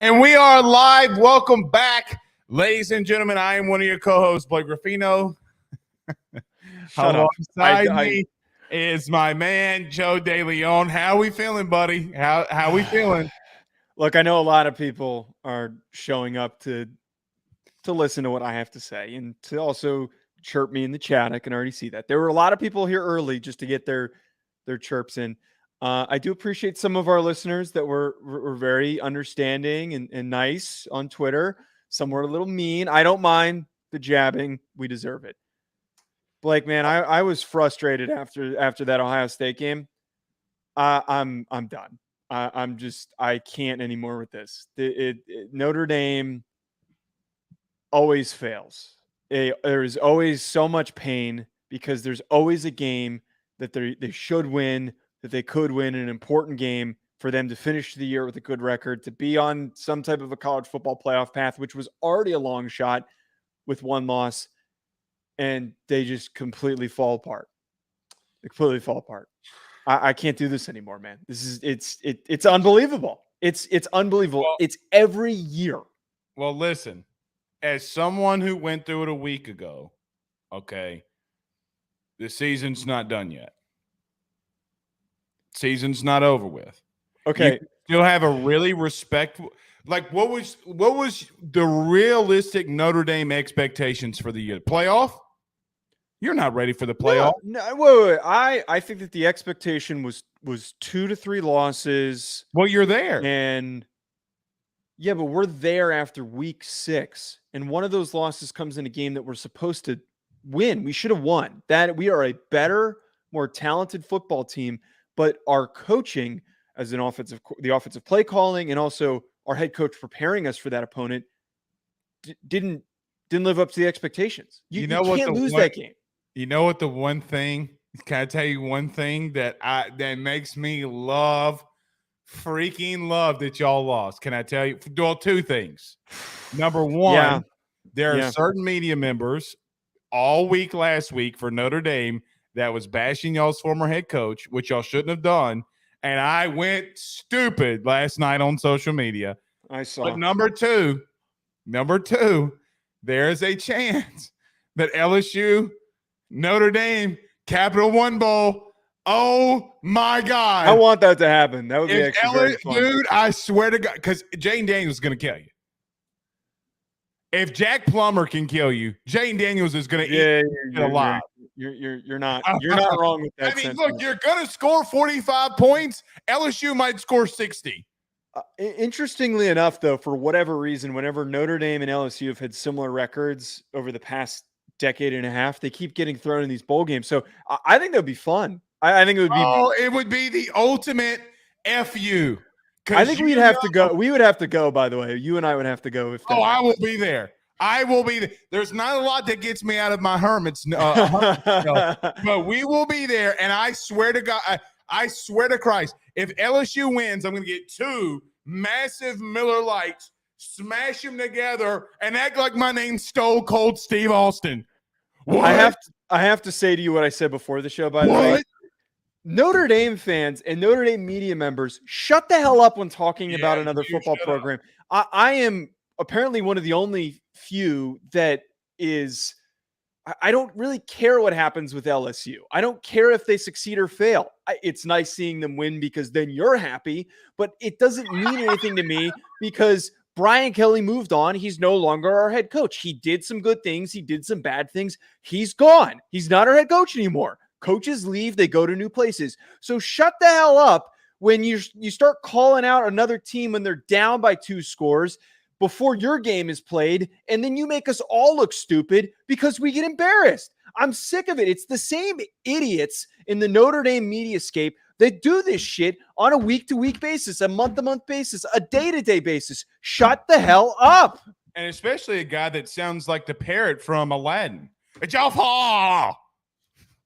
And we are live. Welcome back, ladies and gentlemen. I am one of your co-hosts, Blake Ruffino. Alongside me is my man, Joe DeLeone. How we feeling, buddy? How we feeling? Look, I know a lot of people are showing up to listen to what I have to say and to also chirp me in the chat. I can already see that. There were a lot of people here early just to get their chirps in. I do appreciate some of our listeners that were very understanding and nice on Twitter. Some were a little mean. I don't mind the jabbing. We deserve it. Blake, man, I was frustrated after that Ohio State game. I'm done. I can't anymore with this. Notre Dame always fails. There is always so much pain because there's always a game that they should win, that they could win, an important game for them to finish the year with a good record, to be on some type of a college football playoff path, which was already a long shot with one loss, and they just completely fall apart. They completely fall apart. I can't do this anymore, man. It's unbelievable. It's unbelievable. Well, it's every year. Well, listen, as someone who went through it a week ago, okay, the season's not done yet. Season's not over with. Okay. You still have a really respectful, like what was the realistic Notre Dame expectations for the year? Playoff? You're not ready for the playoff. No, wait. I think that the expectation was 2 to 3 losses. Well, you're there. And yeah, but we're there after week 6. And one of those losses comes in a game that we're supposed to win. We should have won. That we are a better, more talented football team, but our coaching as the offensive play calling and also our head coach preparing us for that opponent didn't live up to the expectations. You can't lose that game. You know what the one thing, can I tell you one thing that makes me freaking love that y'all lost? Can I tell you? Well, 2 things. Number one, there are certain media members all week last week for Notre Dame that was bashing y'all's former head coach, which y'all shouldn't have done. And I went stupid last night on social media. I saw. But number two, there's a chance that LSU, Notre Dame, Capital One Bowl. Oh my God! I want that to happen. That would be actually very fun. Dude, I swear to God, because Jane Daniels is going to kill you. If Jack Plummer can kill you, Jane Daniels is going to eat you alive. You're not wrong with that. I mean, look, you're going to score 45 points. LSU might score 60. Interestingly enough, though, for whatever reason, whenever Notre Dame and LSU have had similar records over the past decade and a half, they keep getting thrown in these bowl games. So I think that would be fun. I think it would be. Oh, it would be the ultimate FU. I think we'd have to go. We would have to go, by the way. You and I would have to go. I will be there. I will be there. There's not a lot that gets me out of my hermit's, but we will be there. And I swear to God, I swear to Christ, if LSU wins, I'm going to get 2 massive Miller Lights, smash them together, and act like my name's Stone Cold Steve Austin. What? I have to say to you what I said before the show, by the way. Notre Dame fans and Notre Dame media members, shut the hell up when talking about another football program. I am apparently one of the only few that is – I don't really care what happens with LSU. I don't care if they succeed or fail. It's nice seeing them win because then you're happy, but it doesn't mean anything to me because Brian Kelly moved on. He's no longer our head coach. He did some good things. He did some bad things. He's gone. He's not our head coach anymore. Coaches leave. They go to new places. So shut the hell up when you start calling out another team when they're down by 2 scores before your game is played, and then you make us all look stupid because we get embarrassed. I'm sick of it. It's the same idiots in the Notre Dame mediascape that do this shit on a week-to-week basis, a month-to-month basis, a day-to-day basis. Shut the hell up. And especially a guy that sounds like the parrot from Aladdin. Jaffa!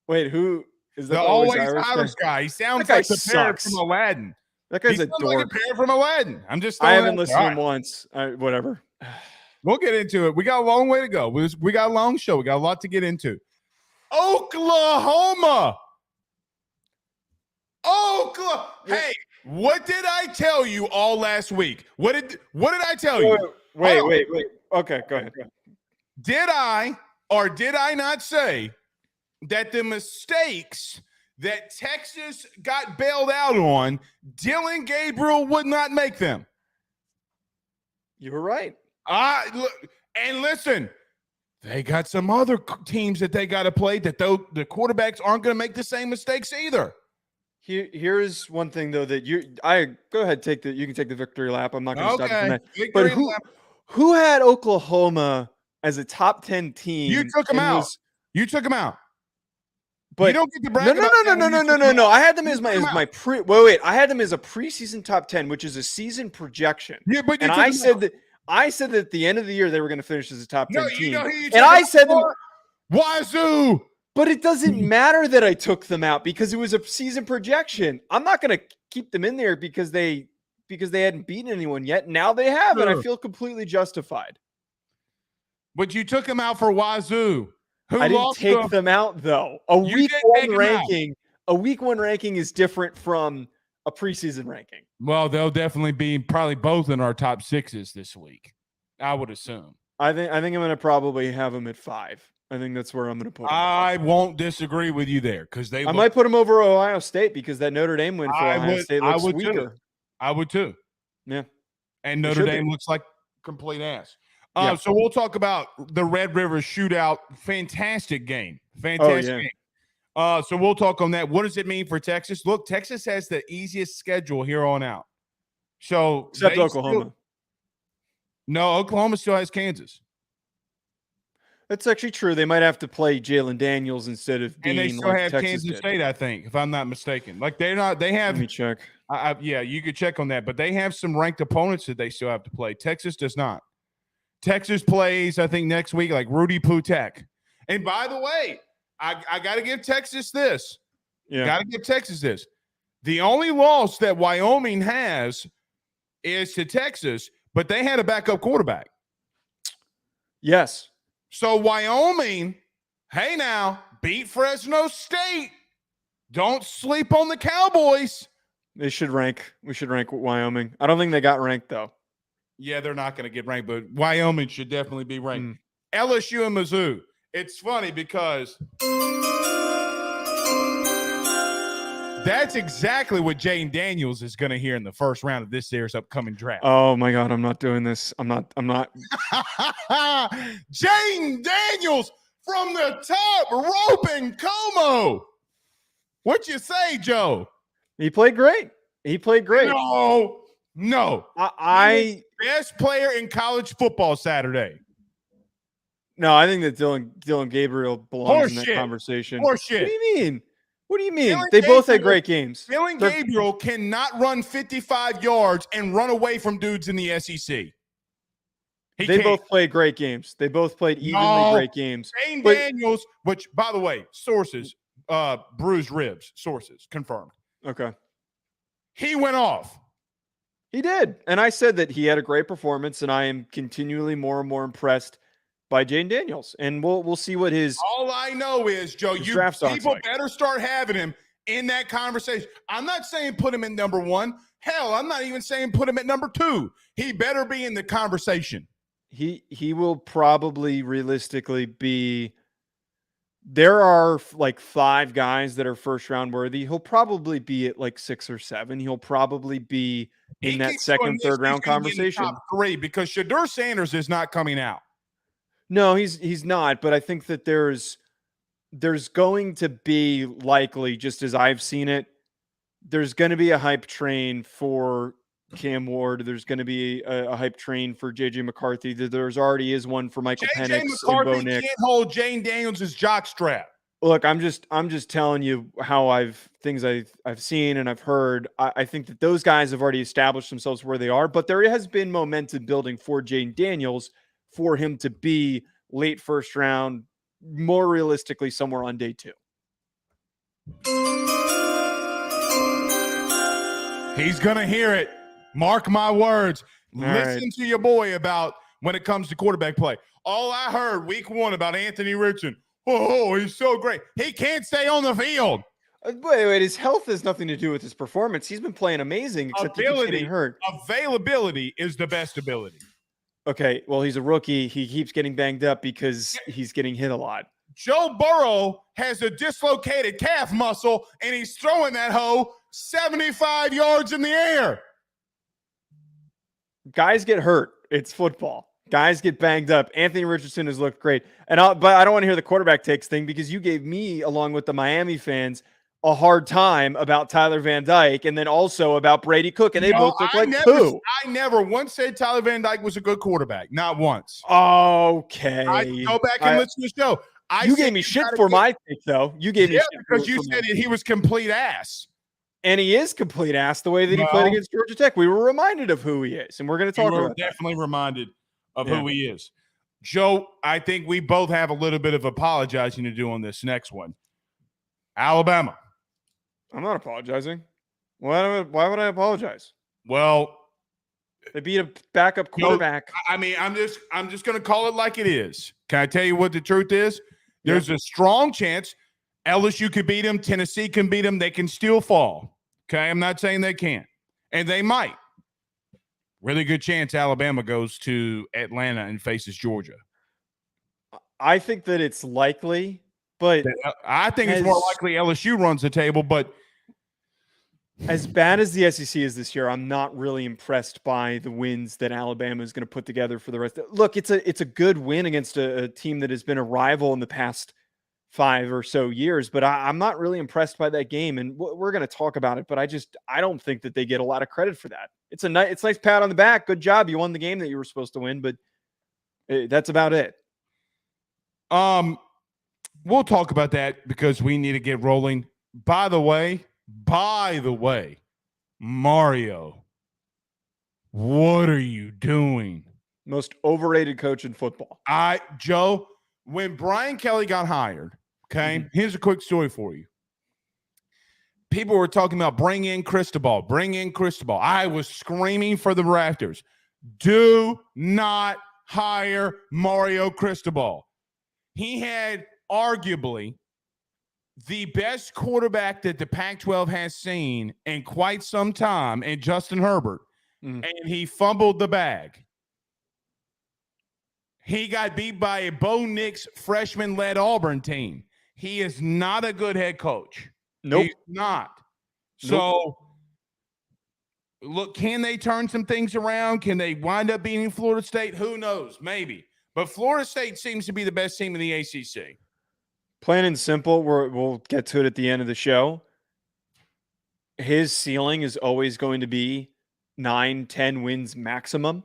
Wait, who is that? The always Irish guy. He sounds like the parrot from Aladdin. That guy's a dork. Like a parrot from Aladdin. I haven't listened to him once. Whatever. We'll get into it. We got a long way to go. We got a long show. We got a lot to get into. Oklahoma. Hey, What did I tell you all last week? What did I tell you? Wait. Okay, go ahead. Did I or did I not say that the mistakes that Texas got bailed out on, DeLeone Gabriel would not make them? You were right. And listen, they got some other teams that they got to play that the quarterbacks aren't going to make the same mistakes either. Here's one thing though that you can take the victory lap. I'm not going to stop you from that. Victory But lap. who had Oklahoma as a top 10 team? You took them out. You took them out. But you don't get to brag about no. I had them as my pre. Wait. I had them as a preseason top 10, which is a season projection. Yeah, but I said that at the end of the year they were going to finish as a top 10 team. And I said them. Wazoo. But it doesn't matter that I took them out because it was a season projection. I'm not going to keep them in there because they hadn't beaten anyone yet. Now they have, and I feel completely justified. But you took them out for Wazoo. I didn't take them out though. A week one ranking is different from a preseason ranking. Well, they'll definitely be probably both in our top 6s this week, I would assume. I think I'm going to probably have them at 5. I think that's where I'm going to put them. I won't disagree with you there because I might put them over Ohio State because that Notre Dame win for Ohio State looks weaker. I would too. Yeah. And Notre Dame looks like complete ass. So we'll talk about the Red River shootout. Fantastic game. Fantastic game. So we'll talk on that. What does it mean for Texas? Look, Texas has the easiest schedule here on out. So except Oklahoma. Oklahoma still has Kansas. That's actually true. They might have to play Jalen Daniels instead of Dean. And they still have Texas Kansas State, I think, if I'm not mistaken. Like they're not. They have. Let me check. Yeah, you could check on that. But they have some ranked opponents that they still have to play. Texas does not. Texas plays, I think, next week, like Rudy Putek. And by the way, I got to give Texas this. Yeah. Got to give Texas this. The only loss that Wyoming has is to Texas, but they had a backup quarterback. Yes. So Wyoming, hey now, beat Fresno State. Don't sleep on the Cowboys. They should rank. We should rank Wyoming. I don't think they got ranked, though. Yeah, they're not going to get ranked, but Wyoming should definitely be ranked. LSU and Mizzou. It's funny because that's exactly what Jane Daniels is going to hear in the first round of this year's upcoming draft. Oh my God, I'm not doing this. I'm not. Jane Daniels from the top rope in Como. What you say, Joe? He played great. No. I best player in college football Saturday. No, I think that DeLeone Gabriel belongs in that conversation. Horseshit. What do you mean? They both had great games. DeLeone Gabriel cannot run 55 yards and run away from dudes in the SEC. They both played great games. They both played evenly great games. Jane Daniels, which, by the way, sources, bruised ribs, sources, confirmed. Okay. He went off. He did. And I said that he had a great performance, and I am continually more and more impressed by Jane Daniels. And we'll see what his all I know is, Joe, you people better start having him in that conversation. I'm not saying put him in number 1. Hell, I'm not even saying put him at number 2. He better be in the conversation. He will probably realistically be. There are like 5 guys that are first round worthy. He'll probably be at like 6 or 7. He'll probably be in that second, third round conversation. Top 3 because Shedeur Sanders is not coming out. No, he's not. But I think that there's going to be likely, just as I've seen it, there's going to be a hype train for Cam Ward. There's going to be a hype train for JJ McCarthy. There's already is one for Michael Penix and Bo Nix. Can't hold Jane Daniels' jockstrap. Look, I'm just telling you how I've seen and I've heard. I think that those guys have already established themselves where they are, but there has been momentum building for Jane Daniels for him to be late first round, more realistically somewhere on day 2. He's gonna hear it. Mark my words. Listen to your boy about when it comes to quarterback play. All I heard week 1 about Anthony Richardson. Oh, he's so great. He can't stay on the field. Wait, his health has nothing to do with his performance. He's been playing amazing, except he keeps getting hurt. Availability is the best ability. Okay, well, he's a rookie. He keeps getting banged up because he's getting hit a lot. Joe Burrow has a dislocated calf muscle, and he's throwing that hoe 75 yards in the air. Guys get hurt. It's football. Guys get banged up. Anthony Richardson has looked great. But I don't want to hear the quarterback takes thing because you gave me, along with the Miami fans, a hard time about Tyler Van Dyke and then also about Brady Cook, and they both look like poo. I never once said Tyler Van Dyke was a good quarterback. Not once. Okay. I go back and listen to the show. You gave me shit for my take, though. You gave me shit because you said he was complete ass. And he is complete ass the way that he played against Georgia Tech. We were reminded of who he is, and we're going to talk about that. Definitely reminded of who he is. Joe, I think we both have a little bit of apologizing to do on this next one. Alabama. I'm not apologizing. Why would I apologize? Well, they beat a backup quarterback. I mean, I'm just going to call it like it is. Can I tell you what the truth is? There's a strong chance LSU could beat them. Tennessee can beat them. They can still fall. Okay, I'm not saying they can't. And they might. Really good chance Alabama goes to Atlanta and faces Georgia. I think that it's likely, but I think it's more likely LSU runs the table, but as bad as the SEC is this year, I'm not really impressed by the wins that Alabama is going to put together for the rest. Look, it's a good win against a team that has been a rival in the past 5 or so years, but I'm not really impressed by that game. And we're going to talk about it, but I don't think that they get a lot of credit for that. It's nice pat on the back. Good job. You won the game that you were supposed to win, but that's about it. We'll talk about that because we need to get rolling. By the way, Mario, what are you doing? Most overrated coach in football. Joe, when Brian Kelly got hired, okay, here's a quick story for you. People were talking about bring in Cristobal. I was screaming for the rafters. Do not hire Mario Cristobal. He had arguably the best quarterback that the Pac-12 has seen in quite some time, and Justin Herbert, and he fumbled the bag. He got beat by a Bo Nix freshman-led Auburn team. He is not a good head coach. Nope. He's not. So, look, can they turn some things around? Can they wind up beating Florida State? Who knows? Maybe. But Florida State seems to be the best team in the ACC. Plain and simple, we'll get to it at the end of the show. His ceiling is always going to be 9-10 wins maximum,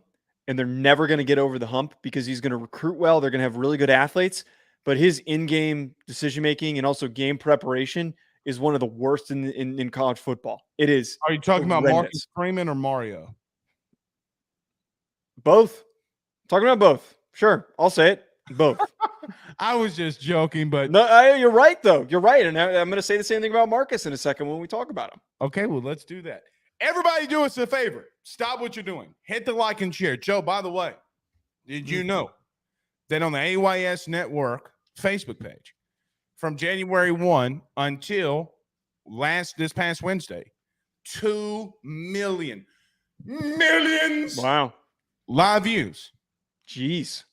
and they're never going to get over the hump because he's going to recruit well. They're going to have really good athletes, but his in-game decision-making and also game preparation is one of the worst in college football. It is. Are you talking about Marcus Freeman or Mario? Both. Talking about both. Sure, I'll say it. Both. I was just joking, but no, you're right though. You're right, and I'm going to say the same thing about Marcus in a second when we talk about him. Okay, well, let's do that. Everybody, do us a favor. Stop what you're doing. Hit the like and share. Joe, by the way, did you know that on the AYS Network Facebook page, from January 1 until this past Wednesday, 2 million live views. Jeez.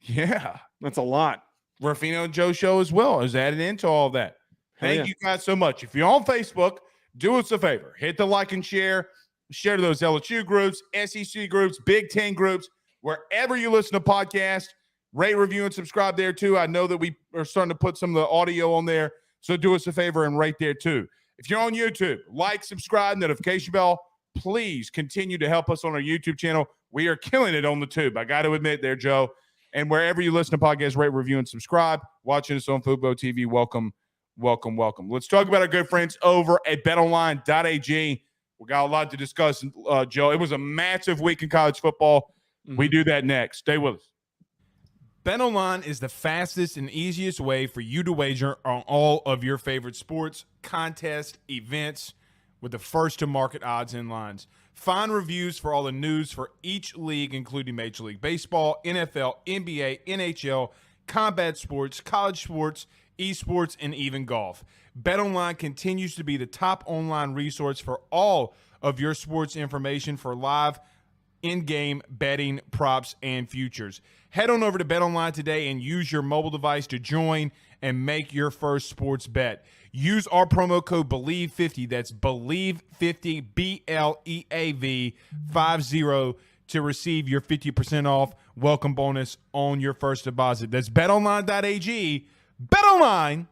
Yeah. That's a lot. Ruffino and Joe show as well is added into all of that. Thank you guys so much. If you're on Facebook, do us a favor. Hit the like and share. Share to those LSU groups, SEC groups, Big Ten groups, wherever you listen to podcasts. Rate, review, and subscribe there too. I know that we are starting to put some of the audio on there, so do us a favor and rate there too. If you're on YouTube, like, subscribe, notification bell. Please continue to help us on our YouTube channel. We are killing it on the tube. I got to admit there, Joe. And wherever you listen to podcasts, rate, review, and subscribe. Watching us on Fubo TV, welcome. Let's talk about our good friends over at betonline.ag. We got a lot to discuss, Joe. It was a massive week in college football. We do that next. Stay with us. BetOnline is the fastest and easiest way for you to wager on all of your favorite sports, contests, events with the first-to-market odds and lines. Find reviews for all the news for each league, including Major League Baseball, NFL, NBA, NHL, combat sports, college sports, esports, and even golf. BetOnline continues to be the top online resource for all of your sports information for live in-game betting, props, and futures. Head on over to BetOnline today and use your mobile device to join and make your first sports bet. Use our promo code BELIEVE50, that's BELIEVE50, BLEAV 50, to receive your 50% off welcome bonus on your first deposit. That's betonline.ag, betonline.ag.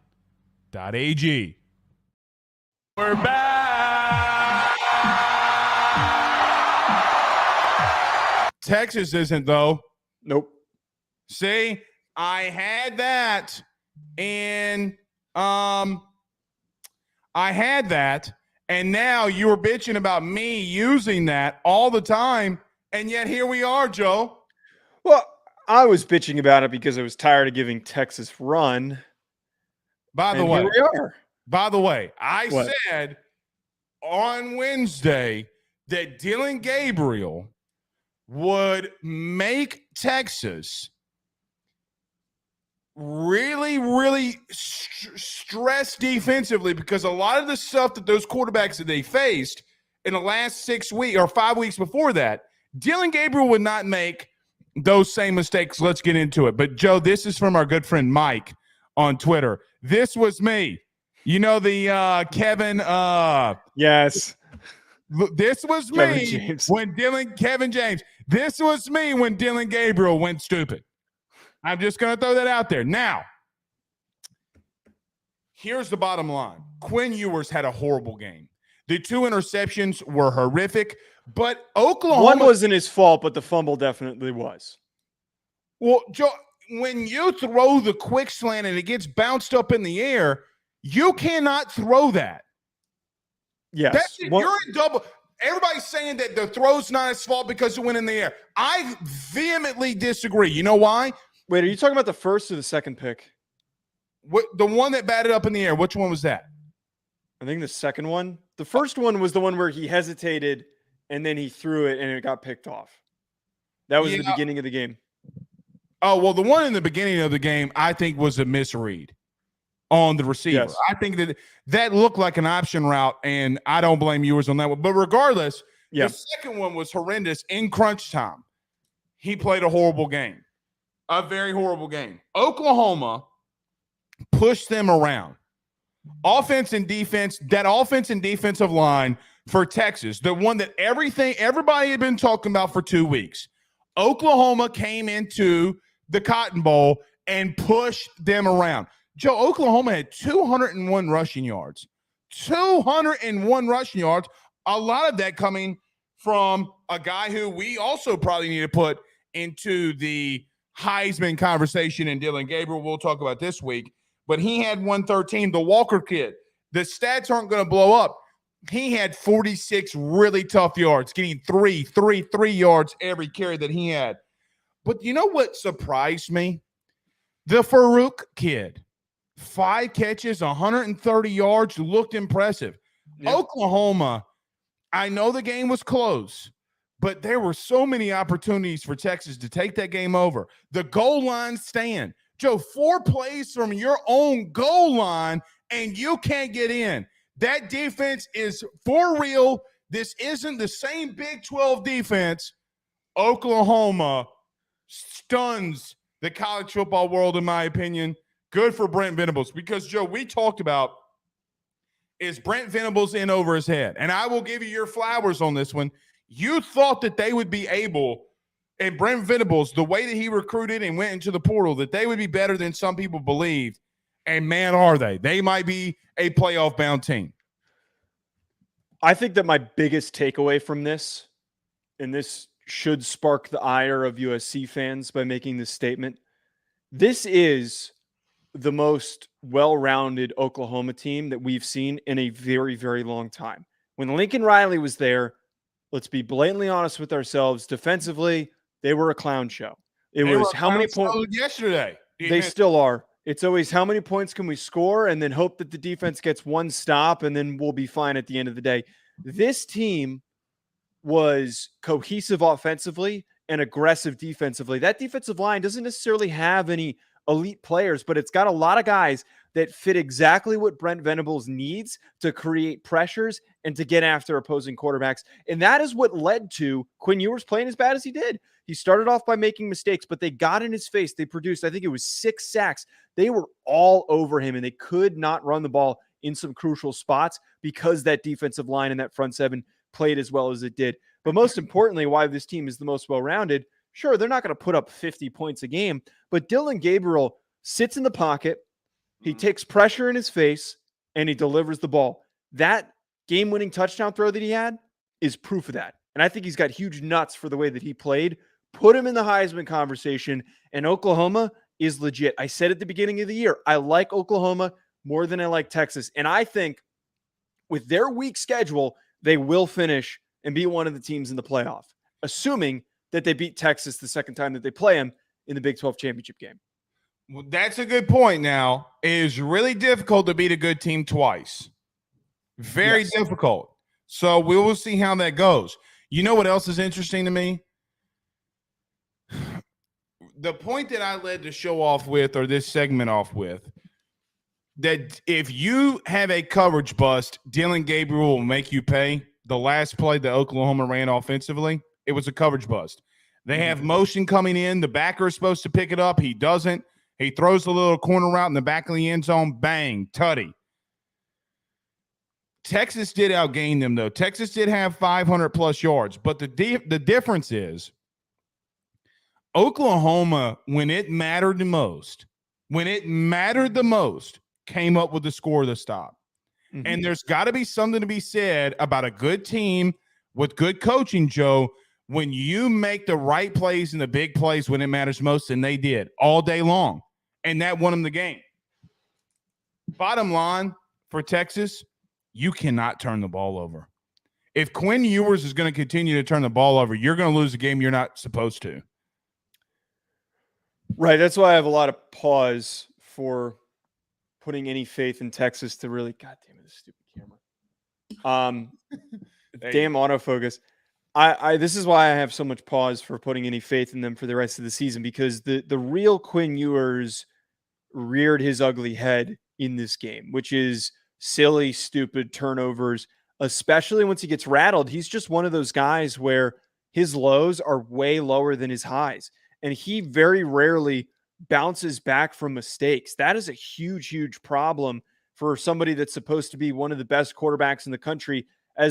We're back. Texas isn't, though. Nope. See, I had that, and and now you were bitching about me using that all the time, and yet here we are, Joe. Well, I was bitching about it because I was tired of giving Texas run. By the way, here we are. By the way, I What? said on Wednesday that Dylan Gabriel would make Texas really, really stress defensively, because a lot of the stuff that those quarterbacks that they faced in the last 6 weeks or 5 weeks before that, Dylan Gabriel would not make those same mistakes. Let's get into it. But, Joe, this is from our good friend Mike on Twitter. This was me. You know the Kevin Yes. This was me when Kevin James. This was me when Dylan Gabriel went stupid. I'm just going to throw that out there. Now, here's the bottom line. Quinn Ewers had a horrible game. The 2 interceptions were horrific, but Oklahoma. One wasn't his fault, but the fumble definitely was. Well, Joe, when you throw the quick slant and it gets bounced up in the air, you cannot throw that. Yes. That's it. You're in double. Everybody's saying that the throw's not his fault because it went in the air. I vehemently disagree. You know why? Wait, are you talking about the first or the second pick? The one that batted up in the air. Which one was that? I think the second one. The first one was the one where he hesitated and then he threw it and it got picked off. That was the beginning of the game. Oh, well, the one in the beginning of the game, I think, was a misread on the receiver. Yes. I think that looked like an option route, and I don't blame Ewers on that one. But regardless, the second one was horrendous in crunch time. He played a horrible game, a very horrible game. Oklahoma pushed them around. Offense and defense, that offense and defensive line for Texas, the one that everybody had been talking about for 2 weeks. Oklahoma came into the Cotton Bowl and pushed them around. Joe, Oklahoma had 201 rushing yards. 201 rushing yards. A lot of that coming from a guy who we also probably need to put into the Heisman conversation, and Dylan Gabriel we'll talk about this week. But he had 113, the Walker kid. The stats aren't going to blow up. He had 46 really tough yards, getting three yards every carry that he had. But you know what surprised me? The Farouk kid. 5 catches, 130 yards, looked impressive. Yep. Oklahoma, I know the game was close, but there were so many opportunities for Texas to take that game over. The goal line stand. Joe, 4 plays from your own goal line, and you can't get in. That defense is for real. This isn't the same Big 12 defense. Oklahoma stuns the college football world, in my opinion. Good for Brent Venables, because, Joe, we talked about, is Brent Venables in over his head? And I will give you your flowers on this one. You thought that they would be able, and Brent Venables, the way that he recruited and went into the portal, that they would be better than some people believed. And, man, are they. They might be a playoff-bound team. I think that my biggest takeaway from this, and this should spark the ire of USC fans by making this statement, this is the most well-rounded Oklahoma team that we've seen in a very, very long time. When Lincoln Riley was there, let's be blatantly honest with ourselves, defensively, they were a clown show. It was how many points yesterday. They still are. It's always how many points can we score and then hope that the defense gets one stop and then we'll be fine at the end of the day. This team was cohesive offensively and aggressive defensively. That defensive line doesn't necessarily have any elite players, but it's got a lot of guys that fit exactly what Brent Venables needs to create pressures and to get after opposing quarterbacks. And that is what led to Quinn Ewers playing as bad as he did. He started off by making mistakes, but they got in his face. They produced, I think it was 6 sacks. They were all over him, and they could not run the ball in some crucial spots because that defensive line and that front seven played as well as it did. But most importantly, why this team is the most well-rounded, sure, they're not going to put up 50 points a game, but Dillon Gabriel sits in the pocket, he takes pressure in his face, and he delivers the ball. That game-winning touchdown throw that he had is proof of that. And I think he's got huge nuts for the way that he played. Put him in the Heisman conversation, and Oklahoma is legit. I said at the beginning of the year, I like Oklahoma more than I like Texas. And I think with their weak schedule, they will finish and be one of the teams in the playoff, assuming that they beat Texas the second time that they play them in the Big 12 championship game. Well, that's a good point. Now, it is really difficult to beat a good team twice. Very difficult. So we will see how that goes. You know what else is interesting to me? The point that I led the show off with, or this segment off with, that if you have a coverage bust, Dillon Gabriel will make you pay. The last play that Oklahoma ran offensively, it was a coverage bust. They have motion coming in. The backer is supposed to pick it up. He doesn't. He throws the little corner route in the back of the end zone. Bang, tutty. Texas did outgain them, though. Texas did have 500-plus yards. But the difference is Oklahoma, when it mattered the most, came up with the score of the stop. Mm-hmm. And there's got to be something to be said about a good team with good coaching, Joe, when you make the right plays and the big plays when it matters most, and they did all day long. And that won them the game. Bottom line for Texas, you cannot turn the ball over. If Quinn Ewers is going to continue to turn the ball over, you're going to lose a game you're not supposed to. Right. That's why I have a lot of pause for putting any faith in Texas to really, God damn it, this stupid camera. Damn autofocus. This is why I have so much pause for putting any faith in them for the rest of the season, because the real Quinn Ewers reared his ugly head in this game, which is silly, stupid turnovers, especially once he gets rattled. He's just one of those guys where his lows are way lower than his highs, and he very rarely bounces back from mistakes. That is a huge, huge problem for somebody that's supposed to be one of the best quarterbacks in the country. I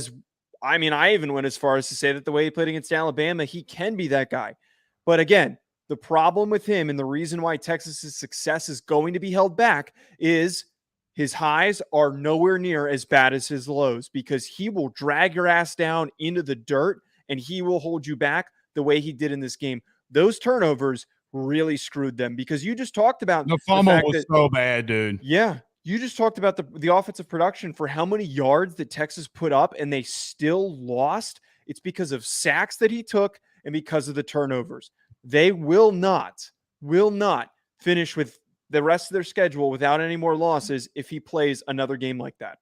even went as far as to say that the way he played against Alabama, he can be that guy. But again, the problem with him and the reason why Texas's success is going to be held back is his highs are nowhere near as bad as his lows, because he will drag your ass down into the dirt and he will hold you back the way he did in this game. Those turnovers really screwed them, because you just talked about the fumble was so bad, dude. Yeah. You just talked about the offensive production for how many yards that Texas put up and they still lost. It's because of sacks that he took and because of the turnovers. They will not finish with the rest of their schedule without any more losses if he plays another game like that.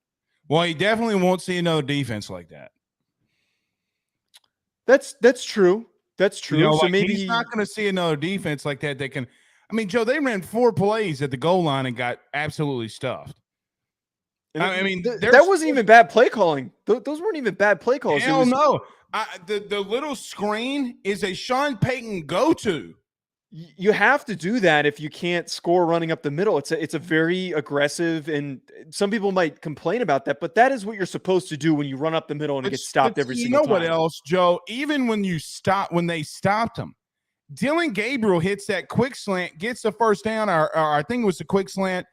Well, he definitely won't see another defense like that. That's true. That's true. You know, so maybe he's not going to see another defense like that can. I mean, Joe, they ran 4 plays at the goal line and got absolutely stuffed. That wasn't even bad play calling. Those weren't even bad play calls. Hell no. The little screen is a Sean Payton go-to. You have to do that if you can't score running up the middle. It's a very aggressive, and some people might complain about that, but that is what you're supposed to do when you run up the middle and get stopped every single time. You know what else, Joe? Even when they stopped him, Dillon Gabriel hits that quick slant, gets the first down, or I think it was a quick slant.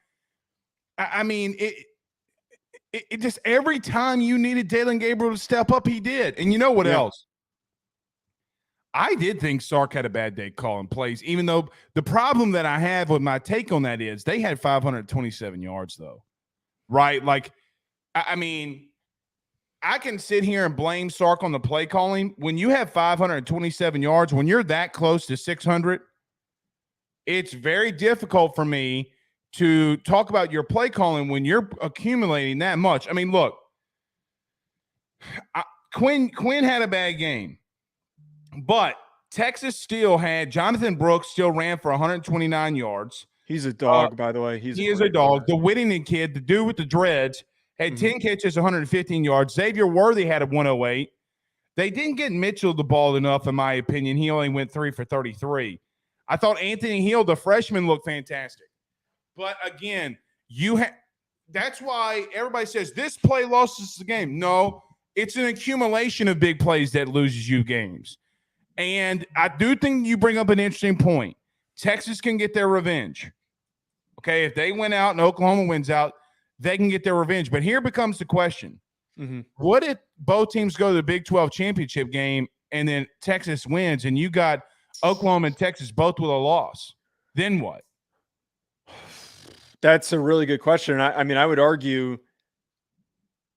It just every time you needed Dillon Gabriel to step up, he did. And you know what else? I did think Sark had a bad day calling plays, even though the problem that I have with my take on that is they had 527 yards, though, right? Like, I can sit here and blame Sark on the play calling. When you have 527 yards, when you're that close to 600, it's very difficult for me to talk about your play calling when you're accumulating that much. I mean, look, Quinn had a bad game, but Texas still had Jonathan Brooks still ran for 129 yards. He's a dog, by the way. He is a dog. The Whittington kid, the dude with the dreads, had 10 catches, 115 yards. Xavier Worthy had a 108. They didn't get Mitchell the ball enough, in my opinion. He only went 3 for 33. I thought Anthony Hill, the freshman, looked fantastic. But again, that's why everybody says this play loses the game. No, it's an accumulation of big plays that loses you games. And I do think you bring up an interesting point. Texas can get their revenge. Okay, if they win out and Oklahoma wins out, they can get their revenge. But here becomes the question. What if both teams go to the Big 12 championship game and then Texas wins and you got Oklahoma and Texas both with a loss? Then what? That's a really good question. I mean, I would argue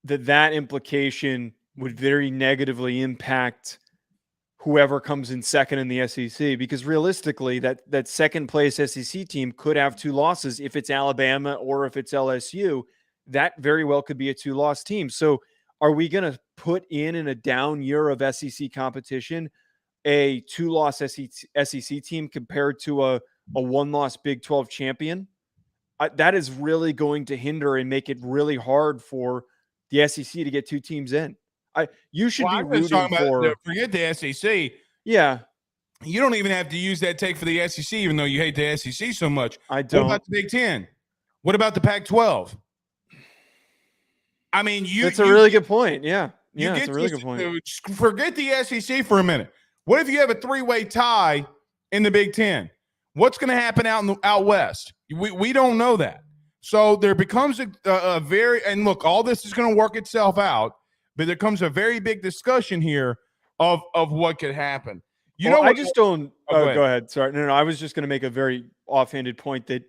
that implication would very negatively impact whoever comes in second in the SEC, because realistically, that second place SEC team could have 2 losses if it's Alabama or if it's LSU. That very well could be a 2-loss team. So are we going to put in a down year of SEC competition a 2-loss SEC team compared to a 1-loss Big 12 champion? That is really going to hinder and make it really hard for the SEC to get 2 teams in. You should be rooting for. Forget the SEC. Yeah. You don't even have to use that take for the SEC, even though you hate the SEC so much. I don't. What about the Big 10? What about the Pac-12? I mean, That's a really good point. Yeah. Yeah, it's a really good point. Forget the SEC for a minute. What if you have a 3-way tie in the Big 10? What's going to happen out west? We don't know that. So there becomes a very – and look, all this is going to work itself out, but there comes a very big discussion here of what could happen. I just don't go ahead. Sorry. No, I was just going to make a very offhanded point that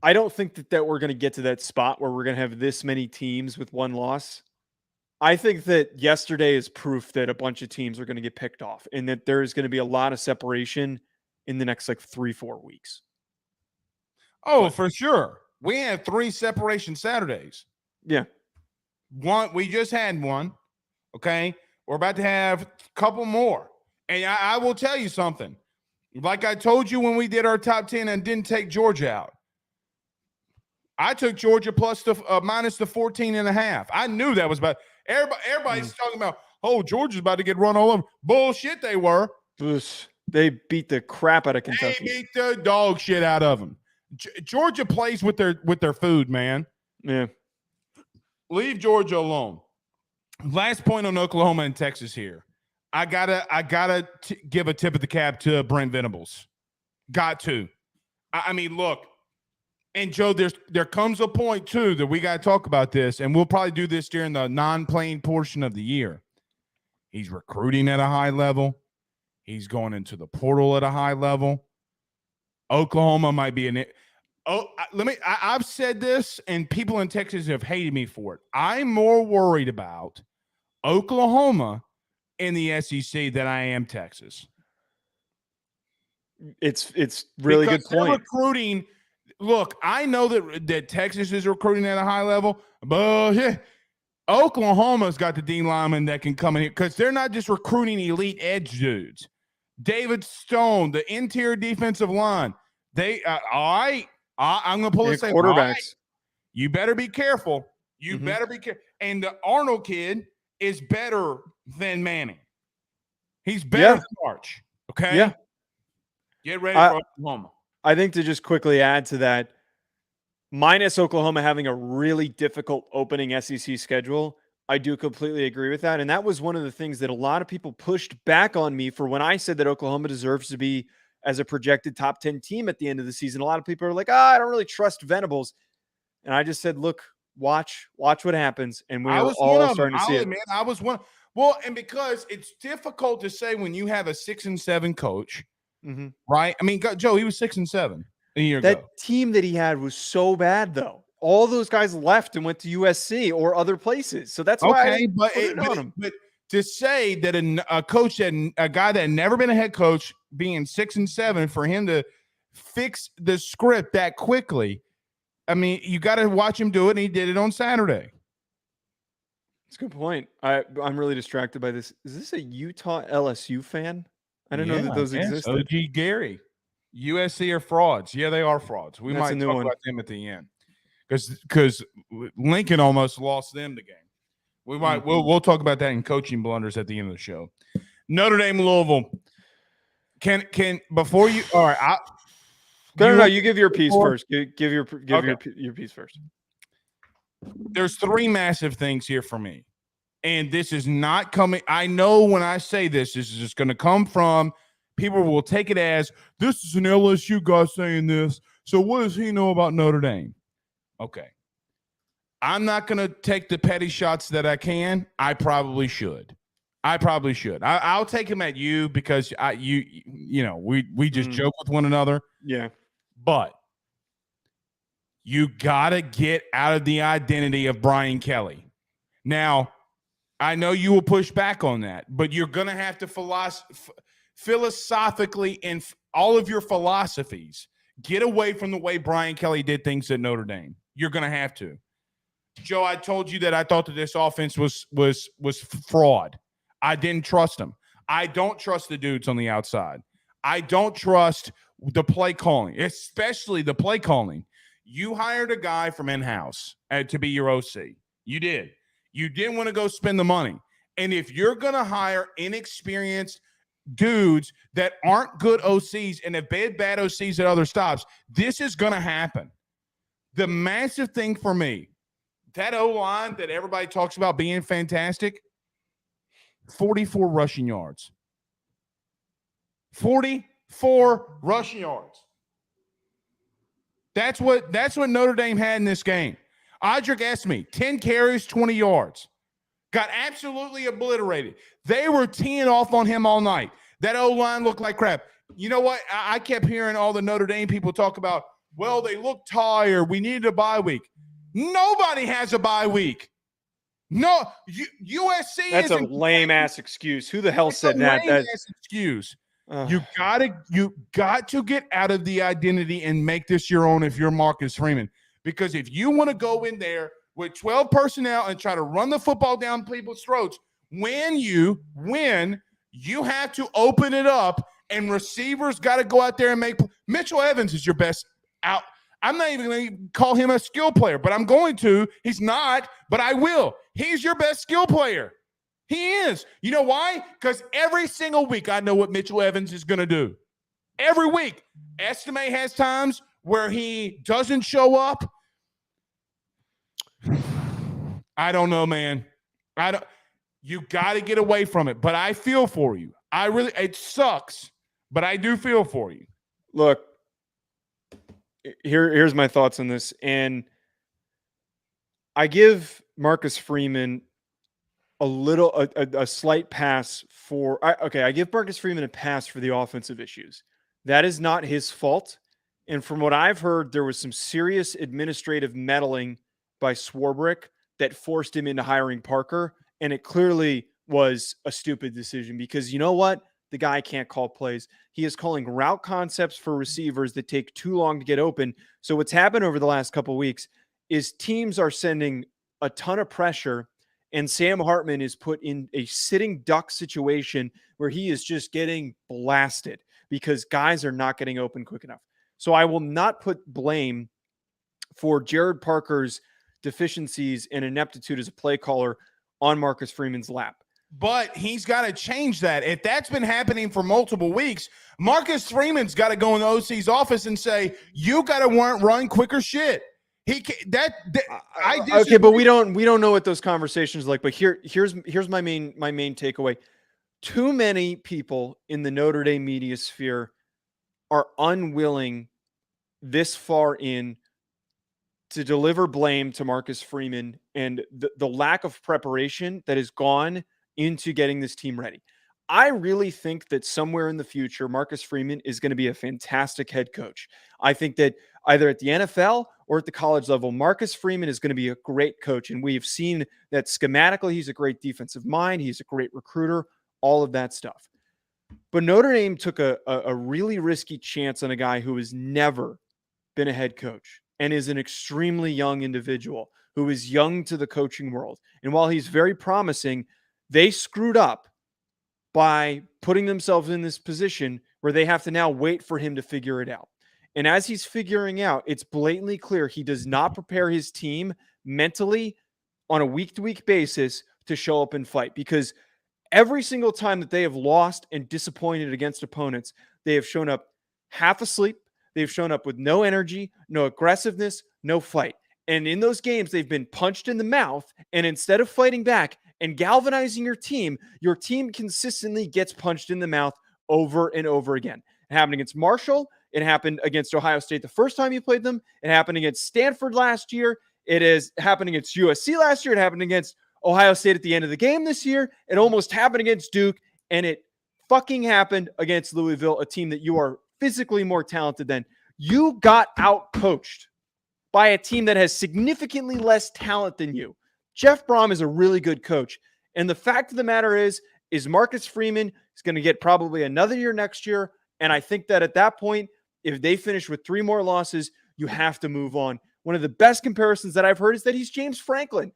I don't think that we're going to get to that spot where we're going to have this many teams with 1 loss. I think that yesterday is proof that a bunch of teams are going to get picked off and that there is going to be a lot of separation in the next 3-4 weeks. Oh, for sure. We have 3 separation Saturdays. Yeah. We just had one. Okay. We're about to have a couple more. And I will tell you something. Like I told you when we did our top 10 and didn't take Georgia out. I took Georgia minus the 14.5. I knew that was about everybody's talking about, oh, Georgia's about to get run all over. Bullshit, they were. They beat the crap out of Kentucky. They beat the dog shit out of them. Georgia plays with their food, man. Yeah. Leave Georgia alone. Last point on Oklahoma and Texas here. I gotta give a tip of the cap to Brent Venables. Got to. I mean, look. And Joe, there comes a point too that we got to talk about this, and we'll probably do this during the non-playing portion of the year. He's recruiting at a high level. He's going into the portal at a high level. Oklahoma might be I've said this, and people in Texas have hated me for it. I'm more worried about Oklahoma in the SEC than I am Texas. It's really good point. Recruiting. Look, I know that Texas is recruiting at a high level, but Oklahoma's got the D lineman that can come in here because they're not just recruiting elite edge dudes. David Stone, the interior defensive line. They all right. I'm going to pull this thing. Quarterbacks. Right, you better be careful. You better be careful. And the Arnold kid is better than Manning. He's better than March. Okay. Yeah. Get ready for Oklahoma. I think to just quickly add to that, minus Oklahoma having a really difficult opening SEC schedule, I do completely agree with that. And that was one of the things that a lot of people pushed back on me for when I said that Oklahoma deserves to be as a projected top 10 team at the end of the season. A lot of people are like, I don't really trust Venables. And I just said, look, watch what happens. And we're all starting to see it. Man, I was one. Well, and because it's difficult to say when you have a 6-7 coach, right? I mean, Joe, he was 6-7 a year ago. That team that he had was so bad, though. All those guys left and went to USC or other places. So that's why but to say that a coach a guy that had never been a head coach being 6-7 for him to fix the script that quickly, I mean, you got to watch him do it, and he did it on Saturday. That's a good point. I'm really distracted by this. Is this a Utah LSU fan? I didn't know that those existed. OG Gary. USC are frauds. Yeah, they are frauds. We That's a might new talk one. about them at the end because Lincoln almost lost them the game. We'll talk about that in coaching blunders at the end of the show. Notre Dame, Louisville. Can before you? All right. No. You give your piece before? first. Give your piece first. There's three massive things here for me, and this is not coming. I know when I say this is just going to come from people will take it as this is an LSU guy saying this. So what does he know about Notre Dame? Okay. I'm not going to take the petty shots that I can. I probably should. I'll take him at you because we just joke with one another. Yeah. But you got to get out of the identity of Brian Kelly. Now, I know you will push back on that, but you're going to have to philosophically in all of your philosophies get away from the way Brian Kelly did things at Notre Dame. You're going to have to. Joe, I told you that I thought that this offense was fraud. I didn't trust him. I don't trust the dudes on the outside. I don't trust the play calling, especially the play calling. You hired a guy from in-house to be your OC. You did. You didn't want to go spend the money. And if you're going to hire inexperienced dudes that aren't good OCs and have bad OCs at other stops, this is going to happen. The massive thing for me, that O-line that everybody talks about being fantastic, 44 rushing yards. 44 rushing yards. That's what Notre Dame had in this game. Audric Esme, 10 carries, 20 yards. Got absolutely obliterated. They were teeing off on him all night. That O-line looked like crap. You know what? I kept hearing all the Notre Dame people talk about, well, they look tired. We needed a bye week. Nobody has a bye week. No, USC. That's a lame ass excuse. Who the hell said that? That's an excuse. You got to get out of the identity and make this your own if you're Marcus Freeman. Because if you want to go in there with 12 personnel and try to run the football down people's throats, when you win, you have to open it up, and receivers got to go out there and make. Mitchell Evans is your best out. I'm not even going to call him a skill player, but I'm going to. He's not, but I will. He's your best skill player. He is. You know why? Because every single week I know what Mitchell Evans is going to do. Every week. Estime has times where he doesn't show up. I don't know, man. You got to get away from it, but I feel for you. It sucks, but I do feel for you. Look, here's my thoughts on this. And I give Marcus Freeman a slight pass I give Marcus Freeman a pass for the offensive issues. That is not his fault. And from what I've heard, there was some serious administrative meddling by Swarbrick that forced him into hiring Parker. And it clearly was a stupid decision because you know what? The guy can't call plays. He is calling route concepts for receivers that take too long to get open. So what's happened over the last couple of weeks is teams are sending a ton of pressure, and Sam Hartman is put in a sitting duck situation where he is just getting blasted because guys are not getting open quick enough. So I will not put blame for Jared Parker's deficiencies and ineptitude as a play caller on Marcus Freeman's lap. But he's got to change that. If that's been happening for multiple weeks, Marcus Freeman's got to go in the OC's office and say, you got to run quicker shit. Okay, but we don't know what those conversations are like. But here's my main takeaway. Too many people in the Notre Dame media sphere are unwilling this far in to deliver blame to Marcus Freeman and the lack of preparation that has gone into getting this team ready. I really think that somewhere in the future, Marcus Freeman is going to be a fantastic head coach. I think that either at the NFL or at the college level, Marcus Freeman is going to be a great coach. And we've seen that schematically, he's a great defensive mind. He's a great recruiter, all of that stuff. But Notre Dame took a really risky chance on a guy who has never been a head coach and is an extremely young individual who is young to the coaching world. And while he's very promising, they screwed up by putting themselves in this position where they have to now wait for him to figure it out. And as he's figuring out, it's blatantly clear he does not prepare his team mentally on a week-to-week basis to show up and fight, because every single time that they have lost and disappointed against opponents, they have shown up half asleep. They've shown up with no energy, no aggressiveness, no fight. And in those games, they've been punched in the mouth. And instead of fighting back and galvanizing your team consistently gets punched in the mouth over and over again. It happened against Marshall. It happened against Ohio State the first time you played them. It happened against Stanford last year. It is happened against USC last year. It happened against Ohio State at the end of the game this year. It almost happened against Duke. And it fucking happened against Louisville, a team that you are physically more talented than. You got out-coached by a team that has significantly less talent than you. Jeff Brom is a really good coach. And the fact of the matter is Marcus Freeman is going to get probably another year next year. And I think that at that point, if they finish with 3 more losses, you have to move on. One of the best comparisons that I've heard is that he's James Franklin.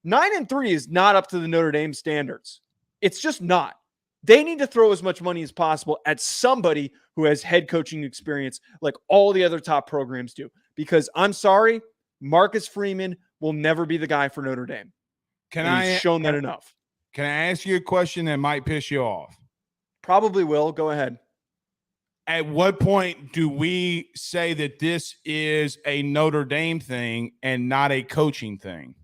9-3 is not up to the Notre Dame standards. It's just not. They need to throw as much money as possible at somebody who has head coaching experience like all the other top programs do. Because I'm sorry, Marcus Freeman will never be the guy for Notre Dame. He's shown that enough. Can I ask you a question that might piss you off? Probably will. Go ahead. At what point do we say that this is a Notre Dame thing and not a coaching thing?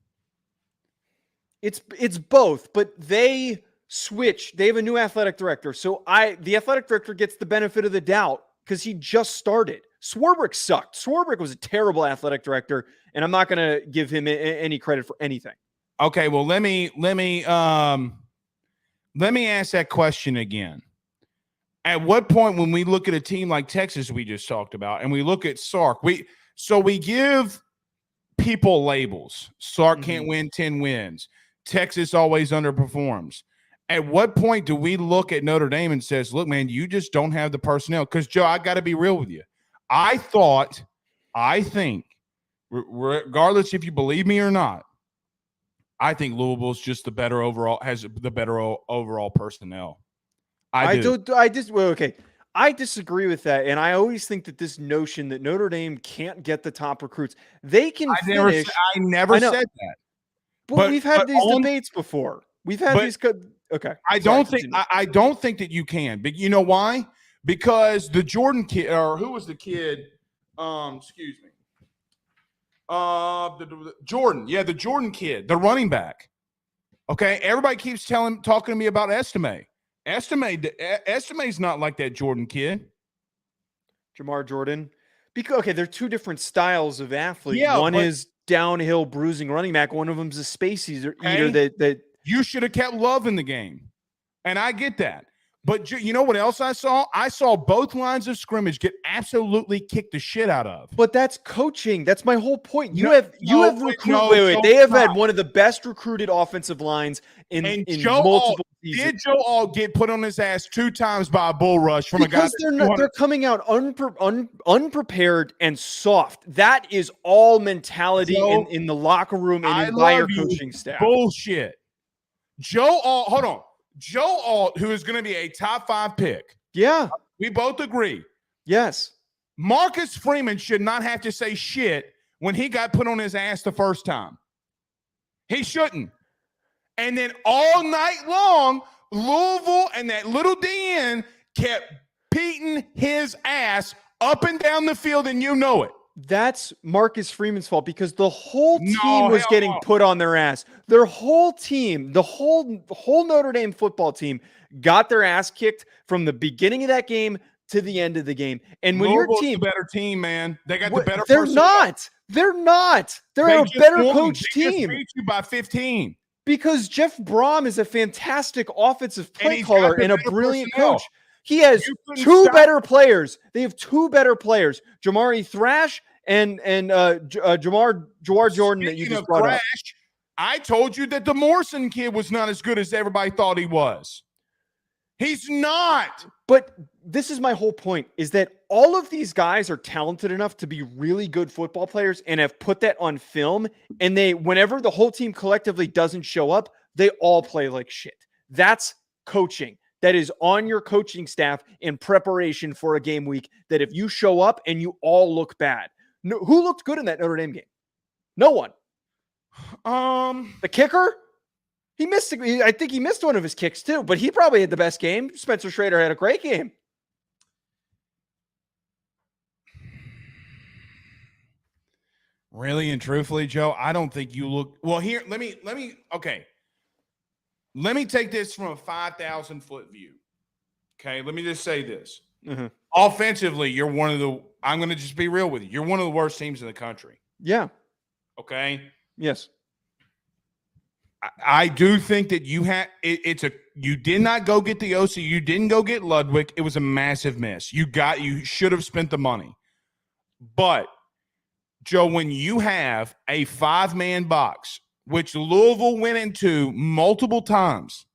It's both, but they switch. They have a new athletic director. So the athletic director gets the benefit of the doubt because he just started. Swarbrick sucked. Swarbrick was a terrible athletic director, and I'm not going to give him any credit for anything. Okay, well, let me ask that question again. At what point, when we look at a team like Texas we just talked about, and we look at Sark, we give people labels. Sark can't win 10 wins. Texas always underperforms. At what point do we look at Notre Dame and says, look, man, you just don't have the personnel? Because, Joe, I got to be real with you. I think, regardless if you believe me or not, I think Louisville's just the better overall, has the better overall personnel. I disagree with that. And I always think that this notion that Notre Dame can't get the top recruits, they can finish. I never said that. But we've had these debates before. We've had these. Okay. I don't think that you can. But you know why? Because the Jordan kid, or who was the kid? Excuse me. The Jordan. Yeah, the Jordan kid, the running back. Okay. Everybody keeps talking to me about Estime. Estime's not like that Jordan kid. Jamar Jordan. Because they're two different styles of athlete. Yeah, one is downhill bruising running back. One of them's a space eater that you should have kept Love in the game. And I get that. But you know what else I saw? I saw both lines of scrimmage get absolutely kicked the shit out of. But that's coaching. That's my whole point. They have had one of the best recruited offensive lines in multiple seasons. Did Joe All get put on his ass 2 times by a bull rush from a guy? They're coming out unprepared and soft. That is all mentality in the locker room and by your coaching staff. Bullshit. Hold on. Joe Alt, who is going to be a top 5 pick. Yeah. We both agree. Yes. Marcus Freeman should not have to say shit when he got put on his ass the first time. He shouldn't. And then all night long, Louisville and that little DN kept beating his ass up and down the field, and you know it. That's Marcus Freeman's fault because the whole team was getting put on their ass. Their whole team, the whole Notre Dame football team got their ass kicked from the beginning of that game to the end of the game. And when Louisville's your team, the better team, man, they got the better. They're not. They're a better coach team. Just beat you by 15 because Jeff Brom is a fantastic offensive play caller and a brilliant coach. He has 2 better players. They have 2 better players, Jamari Thrash and Jawar Jordan that you just brought up. I told you that the Morrison kid was not as good as everybody thought he was. He's not. But this is my whole point, is that all of these guys are talented enough to be really good football players and have put that on film. And whenever the whole team collectively doesn't show up, they all play like shit. That's coaching. that is on your coaching staff in preparation for a game week that if you show up and you all look bad? No, who looked good in that Notre Dame game? No one. The kicker? He missed. I think he missed one of his kicks too, but he probably had the best game. Spencer Schrader had a great game. Really and truthfully, Joe, I don't think you look well here. Let me take this from a 5,000 foot view. Okay. Let me just say this. Mm-hmm. Offensively, you're one of the, I'm going to just be real with you. You're one of the worst teams in the country. Yeah. Okay. Yes. I do think that you you did not go get the OC. You didn't go get Ludwig. It was a massive miss. You should have spent the money. But Joe, when you have a 5-man box, which Louisville went into multiple times,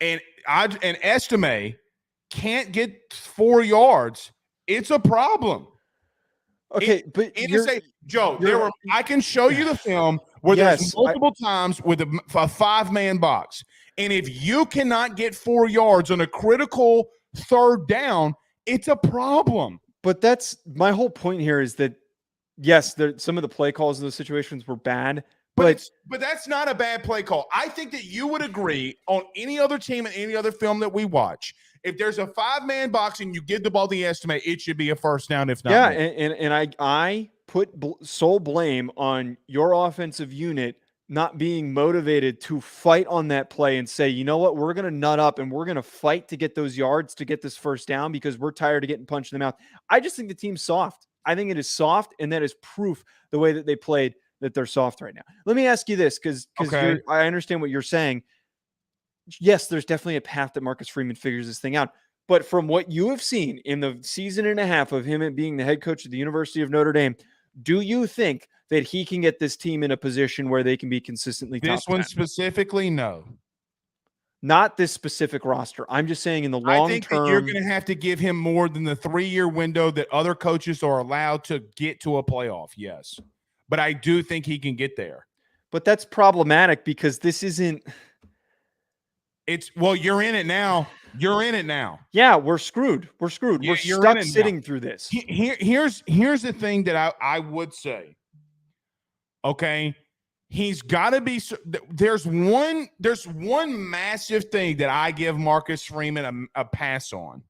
and Estime can't get 4 yards, it's a problem. Okay, but Joe, I can show you the film where there's multiple times with a 5-man box. And if you cannot get 4 yards on a critical third down, it's a problem. But that's my whole point here is that, yes, some of the play calls in those situations were bad. But that's not a bad play call. I think that you would agree on any other team and any other film that we watch. If there's a 5-man box and you give the ball to the Estime, it should be a first down. If not, yeah, and I put sole blame on your offensive unit not being motivated to fight on that play and say, you know what, we're going to nut up and we're going to fight to get those yards to get this first down because we're tired of getting punched in the mouth. I just think the team's soft. I think it is soft, and that is proof the way that they played that they're soft right now. Let me ask you this, because I understand what you're saying. Yes, there's definitely a path that Marcus Freeman figures this thing out. But from what you have seen in the season and a half of him being the head coach of the University of Notre Dame, do you think that he can get this team in a position where they can be consistently top 10? This one specifically, no. Not this specific roster. I'm just saying in the long term. I think that you're going to have to give him more than the 3-year window that other coaches are allowed to get to a playoff. Yes. But I do think he can get there. But that's problematic because this isn't. You're in it now. You're in it now. Yeah, we're screwed. We're screwed. We're stuck sitting through this. Here's the thing that I would say. Okay. He's got to be. There's one massive thing that I give Marcus Freeman a pass on,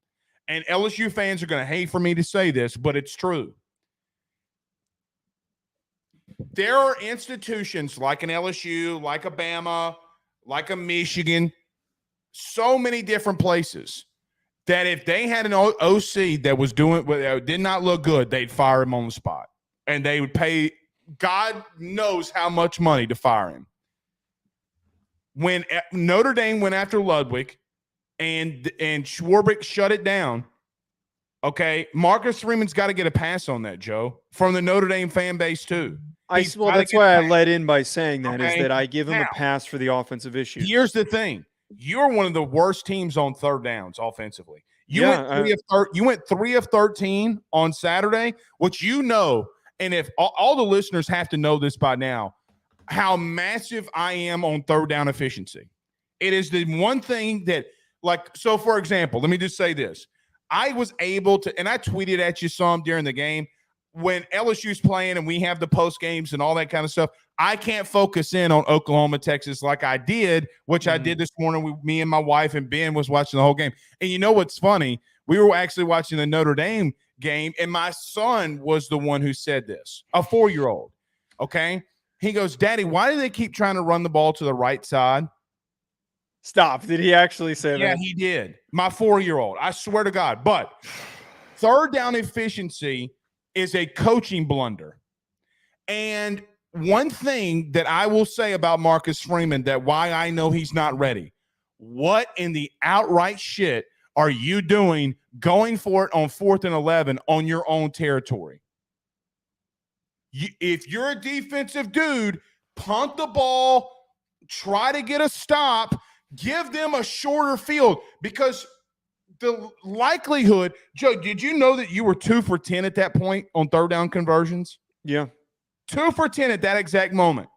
and LSU fans are going to hate for me to say this, but it's true. There are institutions like an LSU, like a Bama, like a Michigan, so many different places that if they had an OC that did not look good, they'd fire him on the spot, and they would pay God knows how much money to fire him. When Notre Dame went after Ludwig and Schwarbrick shut it down, okay, Marcus Freeman's got to get a pass on that, Joe, from the Notre Dame fan base too. That's why I led in by saying that, is that I give him a pass for the offensive issues. Here's the thing. You're one of the worst teams on third downs offensively. You went 3 of 13 on Saturday, which you know. And if all the listeners have to know this by now, how massive I am on third down efficiency. It is the one thing that, so for example, let me just say this. I was able to, and I tweeted at you some during the game, when LSU's playing and we have the post games and all that kind of stuff, I can't focus in on Oklahoma, Texas like I did, which I did this morning. Me and my wife and Ben was watching the whole game. And you know what's funny? We were actually watching the Notre Dame game, and my son was the one who said this, a 4-year-old. Okay. He goes, Daddy, why do they keep trying to run the ball to the right side? Stop. Did he actually say that? Yeah, he did. My 4-year-old. I swear to God. But third down efficiency is a coaching blunder. And one thing that I will say about Marcus Freeman, that why I know he's not ready, what in the outright shit are you doing going for it on 4th and 11 on your own territory? If you're a defensive dude, punt the ball, try to get a stop, give them a shorter field, because the likelihood, Joe, did you know that you were 2 for 10 at that point on third down conversions? Yeah. 2 for 10 at that exact moment.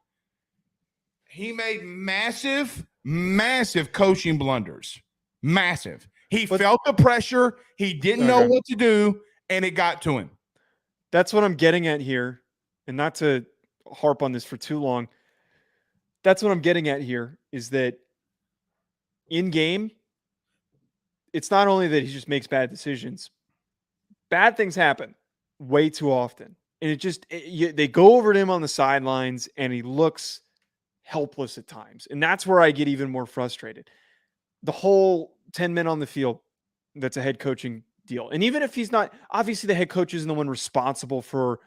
He made massive, massive coaching blunders. Massive. He felt the pressure. He didn't know what to do, and it got to him. That's what I'm getting at here. And not to harp on this for too long. That's what I'm getting at here is that in game, it's not only that he just makes bad decisions. Bad things happen way too often. And they go over to him on the sidelines and he looks helpless at times. And that's where I get even more frustrated. The whole 10 men on the field, that's a head coaching deal. And even if he's not, obviously the head coach isn't the one responsible for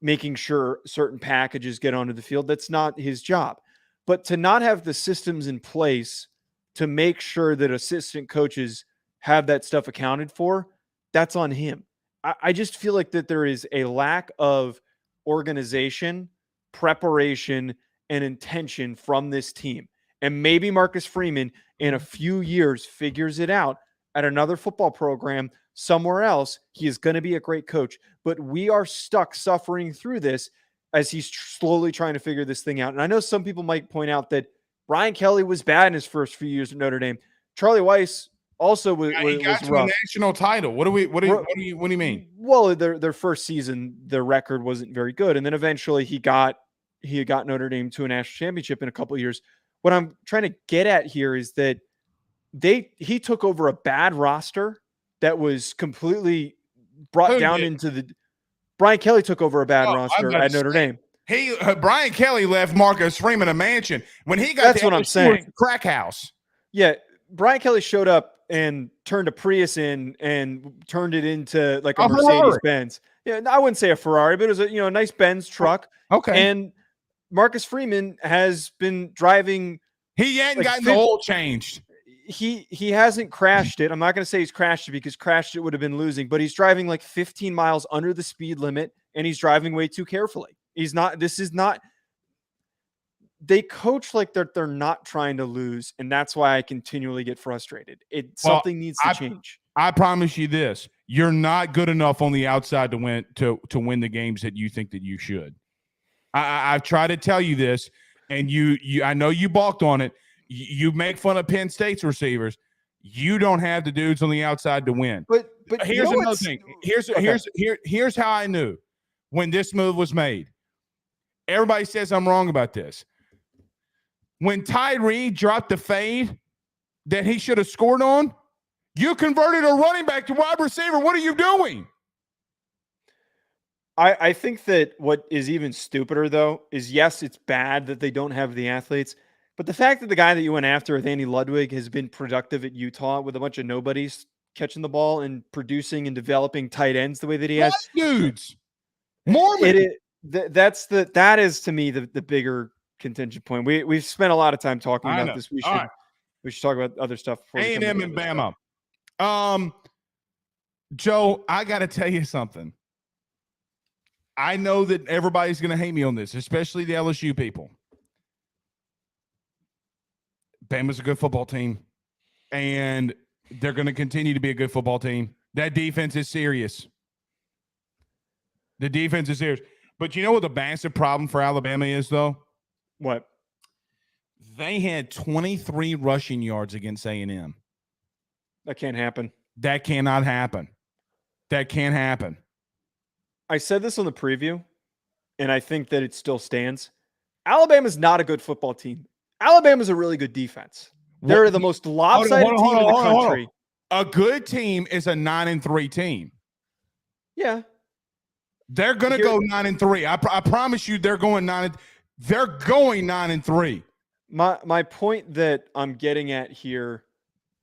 making sure certain packages get onto the field. That's not his job. But to not have the systems in place to make sure that assistant coaches have that stuff accounted for, that's on him. I just feel like that there is a lack of organization, preparation, and intention from this team. And maybe Marcus Freeman in a few years figures it out at another football program somewhere else. He is going to be a great coach, but we are stuck suffering through this as he's slowly trying to figure this thing out. And I know some people might point out that Brian Kelly was bad in his first few years at Notre Dame. Charlie Weiss also was got to rough. a national title. What do you mean? Well, their first season, their record wasn't very good, and then eventually he got Notre Dame to a national championship in a couple of years. What I'm trying to get at here is that he took over a bad roster that was completely brought down into the. Brian Kelly took over a bad roster at Notre Dame. Brian Kelly left Marcus Freeman a mansion when he got. That's what I'm saying. Crack house. Yeah, Brian Kelly showed up and turned a Prius in and turned it into like a Mercedes Benz. Yeah, I wouldn't say a Ferrari, but it was a nice Benz truck. Okay. And Marcus Freeman has been driving. He hadn't gotten the oil changed. He hasn't crashed it. I'm not going to say he's crashed it because crashed it would have been losing, but he's driving like 15 miles under the speed limit and he's driving way too carefully. They coach like they're not trying to lose, and that's why I continually get frustrated. Something needs to change. I promise you this: you're not good enough on the outside to win the games that you think that you should. I've tried to tell you this, and you I know you balked on it. You make fun of Penn State's receivers. You don't have the dudes on the outside to win. But here's another thing. Here's how I knew when this move was made. Everybody says I'm wrong about this. When Tyree dropped the fade that he should have scored on, you converted a running back to wide receiver. What are you doing? I think that what is even stupider, though, is yes, it's bad that they don't have the athletes, but the fact that the guy that you went after with Andy Ludwig has been productive at Utah with a bunch of nobodies catching the ball and producing and developing tight ends the way that he has. Dudes. Mormon. That is to me the bigger contention point. We've spent a lot of time talking about this. We should talk about other stuff. A&M and Bama. Joe, I got to tell you something. I know that everybody's going to hate me on this, especially the LSU people. Bama's a good football team, and they're going to continue to be a good football team. That defense is serious. The defense is serious. But you know what the massive problem for Alabama is, though? What? They had 23 rushing yards against A&M. That can't happen. That cannot happen. That can't happen. I said this on the preview, and I think that it still stands. Alabama's not a good football team. Alabama's a really good defense. They're the most lopsided team in the country. A good team is a 9-3 team. Yeah. They're going to go 9-3. I promise you they're going 9. They're going 9-3. My point that I'm getting at here,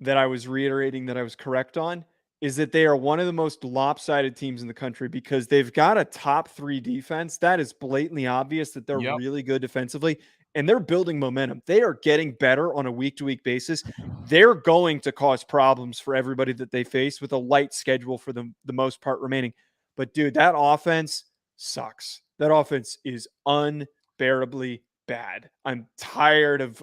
that I was reiterating that I was correct on, is that they are one of the most lopsided teams in the country because they've got a top 3 defense. That is blatantly obvious that they're really good defensively, and they're building momentum. They are getting better on a week-to-week basis. They're going to cause problems for everybody that they face with a light schedule for the most part remaining. But, dude, that offense sucks. That offense is unbearably bad. I'm tired of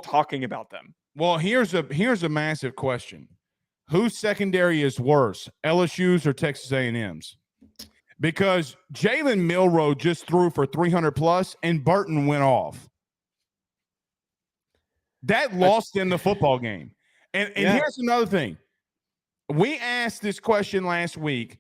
talking about them. Well, here's a massive question. Whose secondary is worse, LSU's or Texas A&M's? Because Jalen Milroe just threw for 300+ and Burton went off. That lost in the football game. And here's another thing. We asked this question last week.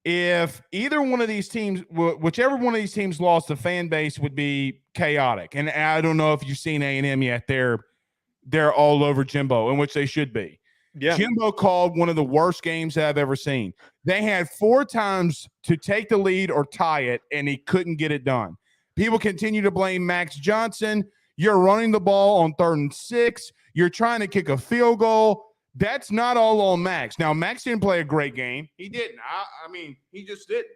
If either one of these teams, whichever one of these teams lost, the fan base would be chaotic. And I don't know if you've seen A&M yet. They're all over Jimbo, in which they should be. Yeah. Jimbo called one of the worst games I've ever seen. They had 4 times to take the lead or tie it, and he couldn't get it done. People continue to blame Max Johnson. You're running the ball on 3rd and 6. You're trying to kick a field goal. That's not all on Max. Now, Max didn't play a great game. He didn't. I mean, he just didn't.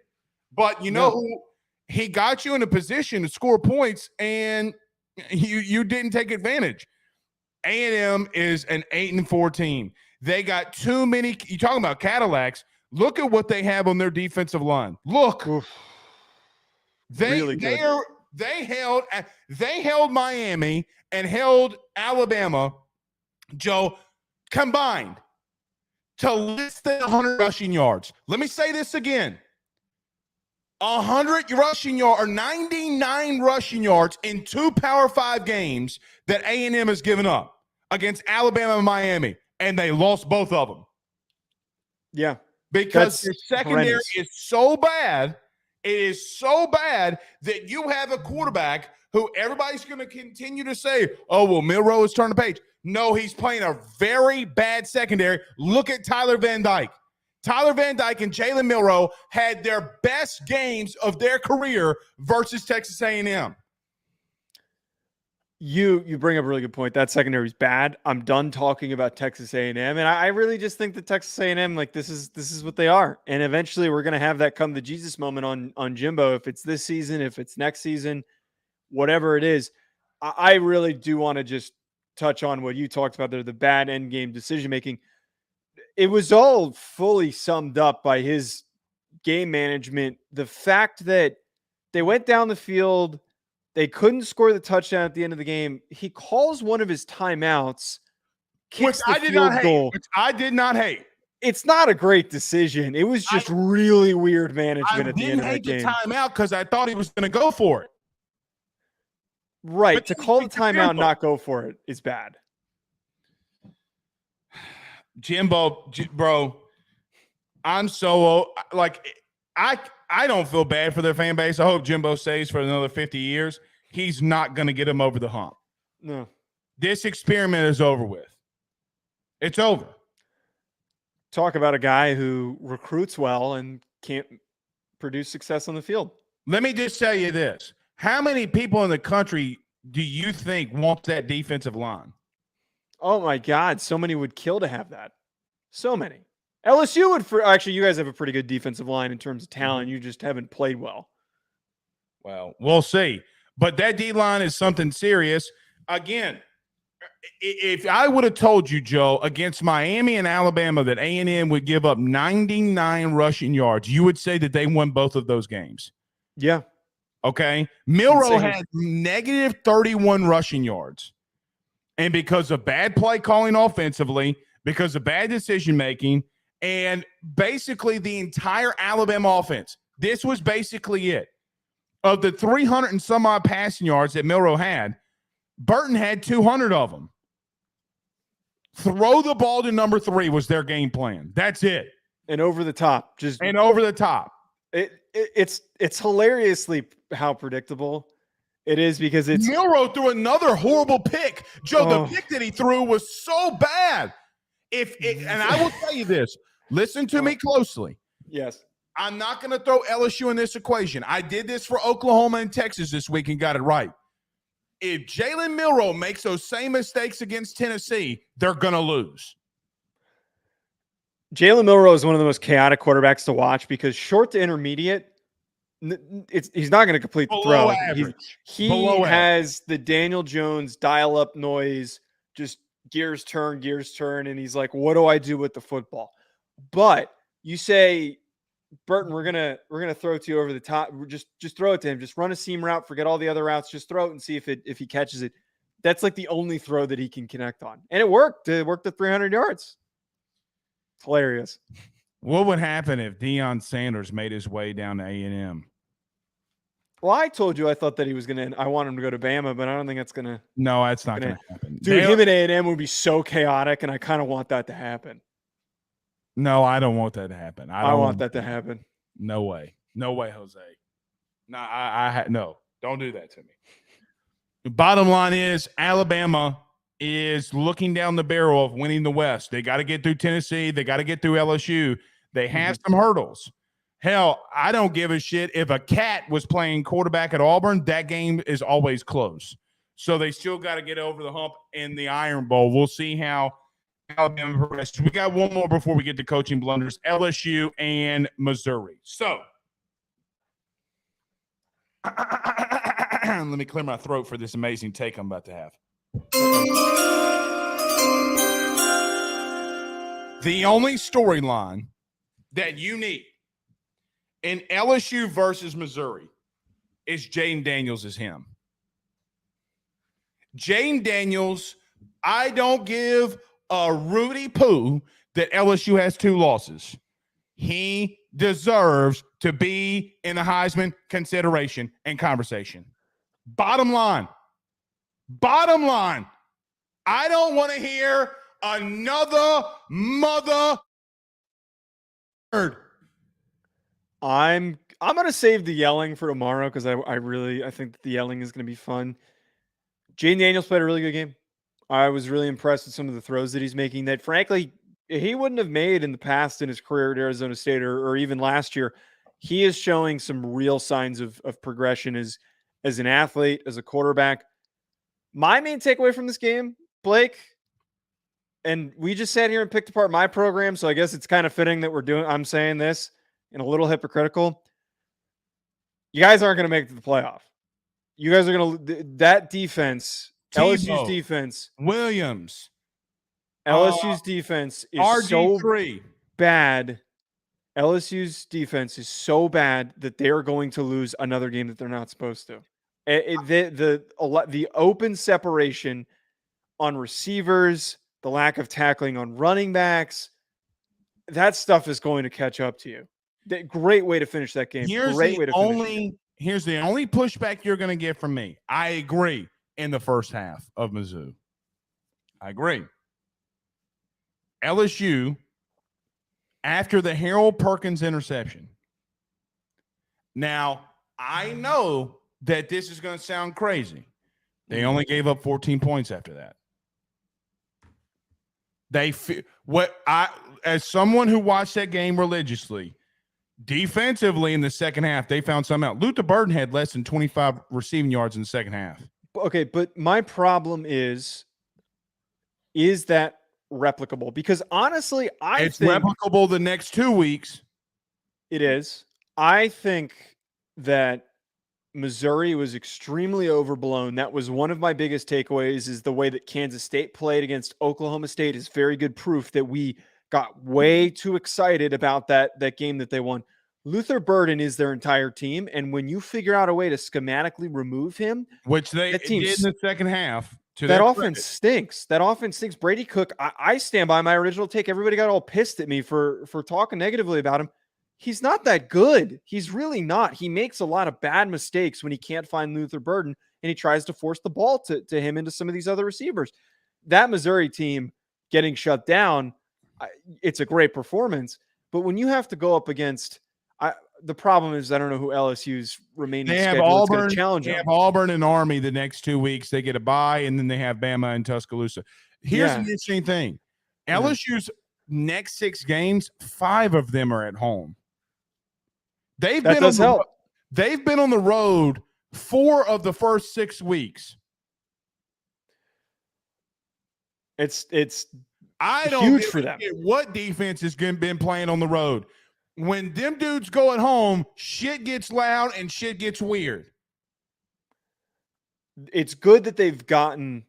But you know who? He got you in a position to score points, and you didn't take advantage. A&M is an 8-4 team. They got too many. You talking about Cadillacs? Look at what they have on their defensive line. Look, they held Miami and held Alabama, Joe, combined to less than 100 rushing yards. Let me say this again. 100 rushing yards or 99 rushing yards in 2 Power 5 games that A&M has given up against Alabama and Miami, and they lost both of them. Yeah. Because their secondary is so bad. It is so bad that you have a quarterback who everybody's going to continue to say, oh, well, Milroe has turned the page. No, he's playing a very bad secondary. Look at Tyler Van Dyke. Tyler Van Dyke and Jalen Milroe had their best games of their career versus Texas A&M. You bring up a really good point. That secondary is bad. I'm done talking about Texas A&M, and I really just think that Texas A&M, like this is what they are. And eventually, we're going to have that come to Jesus moment on Jimbo. If it's this season, if it's next season, whatever it is, I really do want to just touch on what you talked about there, the bad end game decision making. It was all fully summed up by his game management. The fact that they went down the field. They couldn't score the touchdown at the end of the game. He calls one of his timeouts, kicks the field goal. Which I did not hate. It's not a great decision. It was just really weird management at the end of the game. I didn't hate the timeout because I thought he was going to go for it. Right. But to call the timeout and not go for it is bad. Jimbo, bro, I'm so like I don't feel bad for their fan base. I hope Jimbo stays for another 50 years. He's not going to get them over the hump. No. This experiment is over with. It's over. Talk about a guy who recruits well and can't produce success on the field. Let me just tell you this. How many people in the country do you think want that defensive line? Oh, my God. So many would kill to have that. So many. LSU would actually, you guys have a pretty good defensive line in terms of talent. You just haven't played well. Well, we'll see. But that D-line is something serious. Again, if I would have told you, Joe, against Miami and Alabama that A&M would give up 99 rushing yards, you would say that they won both of those games. Yeah. Okay? Milroe had negative 31 rushing yards. And because of bad play calling offensively, because of bad decision-making, and basically the entire Alabama offense, this was basically it. Of the 300 and some odd passing yards that Milroe had, Burton had 200 of them. Throw the ball to number 3 was their game plan. That's it. And over the top. And over the top. It's hilariously how predictable it is because it's Milroe threw another horrible pick. Joe, the pick that he threw was so bad. And I will tell you this. Listen to me closely. Yes. I'm not going to throw LSU in this equation. I did this for Oklahoma and Texas this week and got it right. If Jalen Milroe makes those same mistakes against Tennessee, they're going to lose. Jalen Milroe is one of the most chaotic quarterbacks to watch because short to intermediate, he's not going to complete the throw. He has the Daniel Jones dial-up noise, just gears turn, and he's like, what do I do with the football? But you say, Burton, we're gonna throw it to you over the top. Just throw it to him. Just run a seam route. Forget all the other routes. Just throw it and see if he catches it. That's like the only throw that he can connect on, and it worked. It worked at 300 yards. It's hilarious. What would happen if Deion Sanders made his way down to A&M? Well, I told you I thought that he was going to – I want him to go to Bama, but I don't think that's going to – No, that's not going to happen. Dude, him and A&M would be so chaotic, and I kind of want that to happen. No, I don't want that to happen. I want that to happen. No way. No way, Jose. No, don't do that to me. The bottom line is Alabama is looking down the barrel of winning the West. They got to get through Tennessee. They got to get through LSU. They have some hurdles. Hell, I don't give a shit if a cat was playing quarterback at Auburn. That game is always close. So they still got to get over the hump in the Iron Bowl. We'll see how Alabama progresses. We got one more before we get to coaching blunders, LSU and Missouri. So let me clear my throat for this amazing take I'm about to have. The only storyline that you need in LSU versus Missouri is Jaden Daniels is him. Jaden Daniels, I don't give a Rudy Poo that LSU has 2 losses. He deserves to be in the Heisman consideration and conversation. Bottom line, I don't want to hear another mother word. I'm gonna save the yelling for tomorrow because I think that the yelling is gonna be fun. Jaden Daniels played a really good game. I was really impressed with some of the throws that he's making that, frankly, he wouldn't have made in the past in his career at Arizona State or even last year. He is showing some real signs of progression as an athlete, as a quarterback. My main takeaway from this game, Blake, and we just sat here and picked apart my program, so I guess it's kind of fitting that I'm saying this and a little hypocritical. You guys aren't going to make it to the playoff. You guys are going to – that defense, LSU's defense. Williams. LSU's defense is RG3. So bad. LSU's defense is so bad that they're going to lose another game that they're not supposed to. The open separation on receivers, the lack of tackling on running backs, that stuff is going to catch up to you. Great way to finish that game. Here's the only pushback you're going to get from me. I agree in the first half of Mizzou. I agree. LSU, after the Harold Perkins interception. Now, I know that this is going to sound crazy. They only gave up 14 points after that. As someone who watched that game religiously, defensively in the second half, they found something out. Luther Burden had less than 25 receiving yards in the second half. Okay, but my problem is that replicable? Because honestly, it's replicable the next 2 weeks. It is. I think that Missouri was extremely overblown. That was one of my biggest takeaways, is the way that Kansas State played against Oklahoma State is very good proof that we got way too excited about that game that they won. Luther Burden is their entire team, and when you figure out a way to schematically remove him, which they did in the second half, that offense stinks. That offense stinks. Brady Cook, I stand by my original take. Everybody got all pissed at me for talking negatively about him. He's not that good. He's really not. He makes a lot of bad mistakes when he can't find Luther Burden, and he tries to force the ball to him into some of these other receivers. That Missouri team getting shut down, it's a great performance. But when you have to go up against the problem is I don't know who LSU's remaining schedule is going to challenge them. They have Auburn and Army the next 2 weeks. They get a bye, and then they have Bama and Tuscaloosa. Here's an interesting thing. LSU's next 6 games, 5 of them are at home. They've been on the road 4 of the first 6 weeks. It's I don't huge for them. What defense has been playing on the road? When them dudes go at home, shit gets loud and shit gets weird. It's good that they've gotten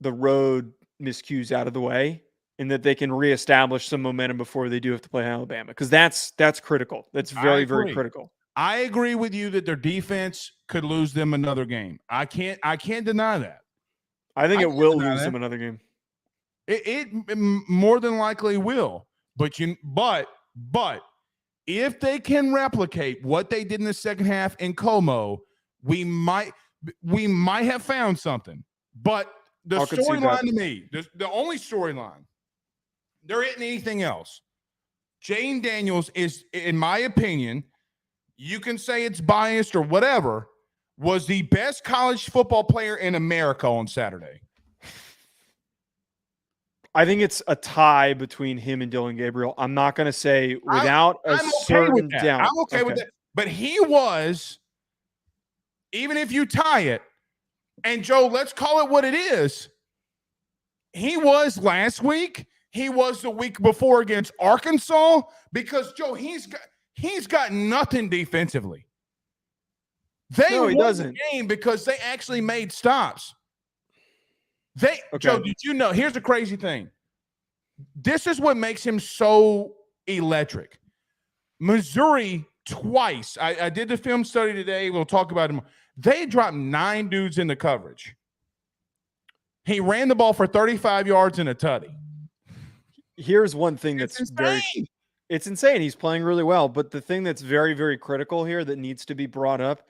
the road miscues out of the way and that they can reestablish some momentum before they do have to play Alabama, because that's critical. That's very, very critical. I agree with you that their defense could lose them another game. I can't deny that. I think it will lose them another game. It more than likely will. But if they can replicate what they did in the second half in Como, we might have found something. But the storyline to me, the only storyline, there isn't anything else. Jane Daniels is, in my opinion, you can say it's biased or whatever, was the best college football player in America on Saturday. I think it's a tie between him and Dillon Gabriel. I'm not going to say without a certain doubt. I'm okay with that. But he was, even if you tie it, and Joe, let's call it what it is. He was last week. He was the week before against Arkansas because, Joe, he's got nothing defensively. He won the game because they actually made stops. Joe, did you know? Here's the crazy thing. This is what makes him so electric. Missouri twice. I did the film study today. We'll talk about him. They dropped 9 dudes into coverage. He ran the ball for 35 yards and a tutty. Here's one thing it's insane. He's playing really well. But the thing that's very, very critical here that needs to be brought up,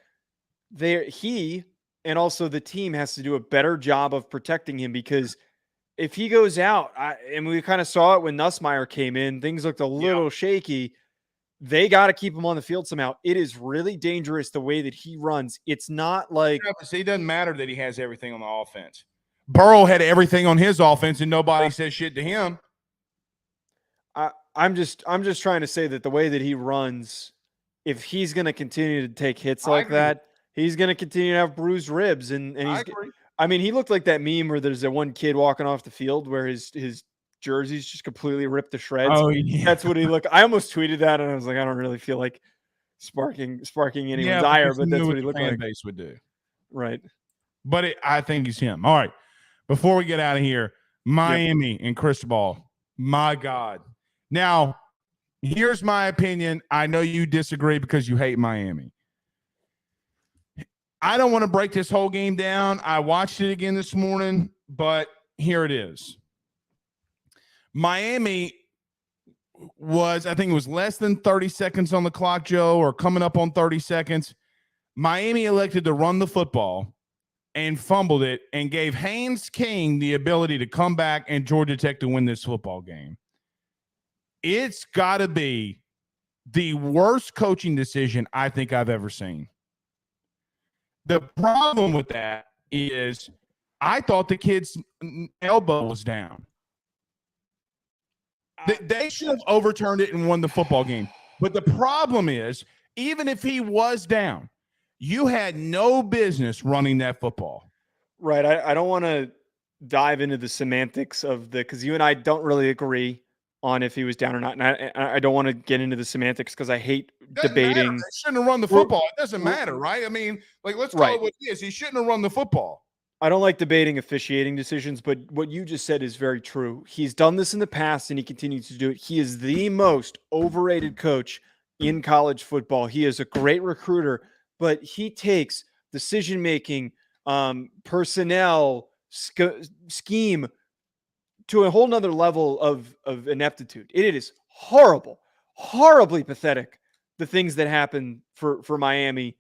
he and also the team has to do a better job of protecting him, because if he goes out, and we kind of saw it when Nussmeier came in, things looked a little shaky. They got to keep him on the field somehow. It is really dangerous the way that he runs. It's not like it doesn't matter that he has everything on the offense. Burrow had everything on his offense, and nobody says shit to him. I'm just trying to say that the way that he runs, if he's going to continue to take hits like that, he's going to continue to have bruised ribs. And I mean, he looked like that meme where there's that one kid walking off the field where his jersey's just completely ripped to shreds. Oh, yeah. That's what he looked. I almost tweeted that, and I was like, I don't really feel like sparking anyone's ire, but that's what he looked like. Base would do, right? But I think he's him. All right. Before we get out of here, Miami and Cristobal. My God. Now, here's my opinion. I know you disagree because you hate Miami. I don't want to break this whole game down. I watched it again this morning, but here it is. Miami was, I think it was less than 30 seconds on the clock, Joe, or coming up on 30 seconds. Miami elected to run the football and fumbled it and gave Haynes King the ability to come back and Georgia Tech to win this football game. It's got to be the worst coaching decision I think I've ever seen. The problem with that is I thought the kid's elbow was down. They should have overturned it and won the football game. But the problem is, even if he was down, you had no business running that football. Right. I don't want to dive into the semantics of because you and I don't really agree on if he was down or not. And I don't want to get into the semantics because I hate debating. They shouldn't have run the football. It doesn't matter, right? I mean, let's call it what it is. He shouldn't have run the football. I don't like debating officiating decisions, but what you just said is very true. He's done this in the past, and he continues to do it. He is the most overrated coach in college football. He is a great recruiter, but he takes decision-making, personnel, scheme to a whole nother level of ineptitude. It is horrible, horribly pathetic, the things that happen for Miami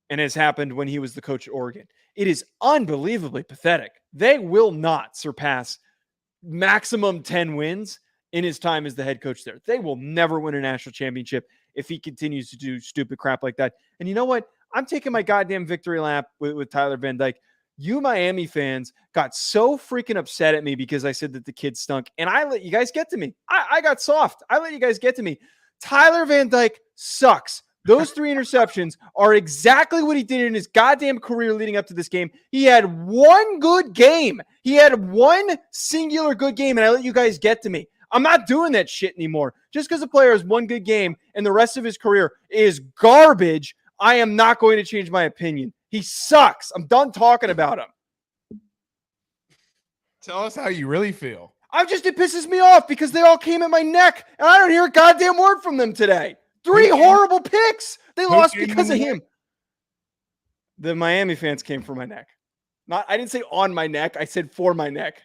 and has happened when he was the coach at Oregon. It is unbelievably pathetic. They will not surpass maximum 10 wins in his time as the head coach there. They will never win a national championship if he continues to do stupid crap like that. And you know what? I'm taking my goddamn victory lap with Tyler Van Dyke. You Miami fans got so freaking upset at me because I said that the kid stunk, and I let you guys get to me. I got soft. I let you guys get to me. Tyler Van Dyke sucks. Those 3 interceptions are exactly what he did in his goddamn career leading up to this game. He had one good game. He had one singular good game, and I let you guys get to me. I'm not doing that shit anymore. Just because a player has one good game and the rest of his career is garbage, I am not going to change my opinion. He sucks. I'm done talking about him. Tell us how you really feel. It pisses me off because they all came at my neck, and I don't hear a goddamn word from them today. 3 horrible picks. They lost because of him. The Miami fans came for my neck. I didn't say on my neck. I said for my neck.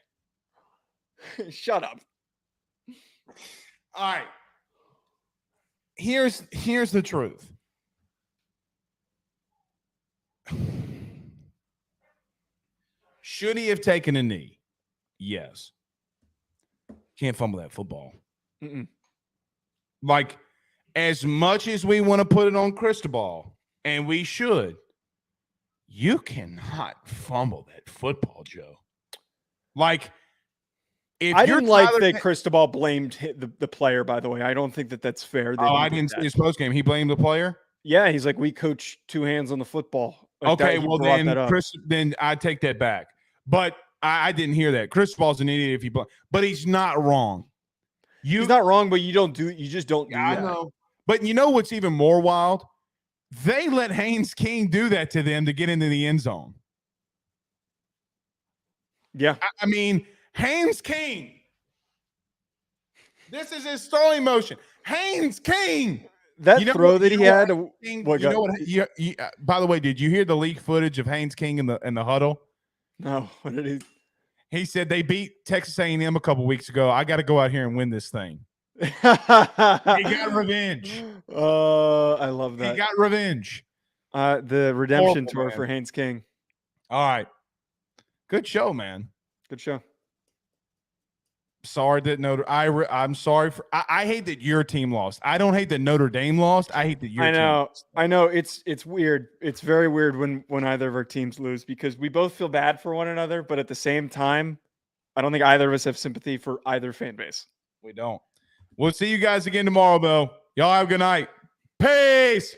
Shut up. All right. Here's the truth. Should he have taken a knee? Yes. Can't fumble that football. Mm-mm. Like, as much as we want to put it on Cristobal, and we should, you cannot fumble that football, Joe. Like, if I you're didn't like Tyler that Cristobal blamed the player, by the way. I don't think that that's fair. That I didn't see his post game. He blamed the player. Yeah, he's like, we coach two hands on the football. Like Okay, that, well then I take that back. But I didn't hear that. Cristobal's an idiot if he but he's not wrong. He's not wrong, but you just don't do I that. know. But you know what's even more wild? They let Haynes King do that to them to get into the end zone. Yeah. I mean, Haynes King. This is his Sterling motion. Haynes King. That throw that he had. By the way, did you hear the leak footage of Haynes King in the huddle? No. What did he? He said they beat Texas A&M a couple weeks ago. I got to go out here and win this thing. He got revenge. I love that. He got revenge. The redemption tour for Haynes King. All right. Good show, man. Good show. Sorry that I'm sorry for. I hate that your team lost. I don't hate that Notre Dame lost. I hate that your team lost. I know. It's weird. It's very weird when either of our teams lose because we both feel bad for one another, but at the same time, I don't think either of us have sympathy for either fan base. We don't. We'll see you guys again tomorrow, though. Y'all have a good night. Peace.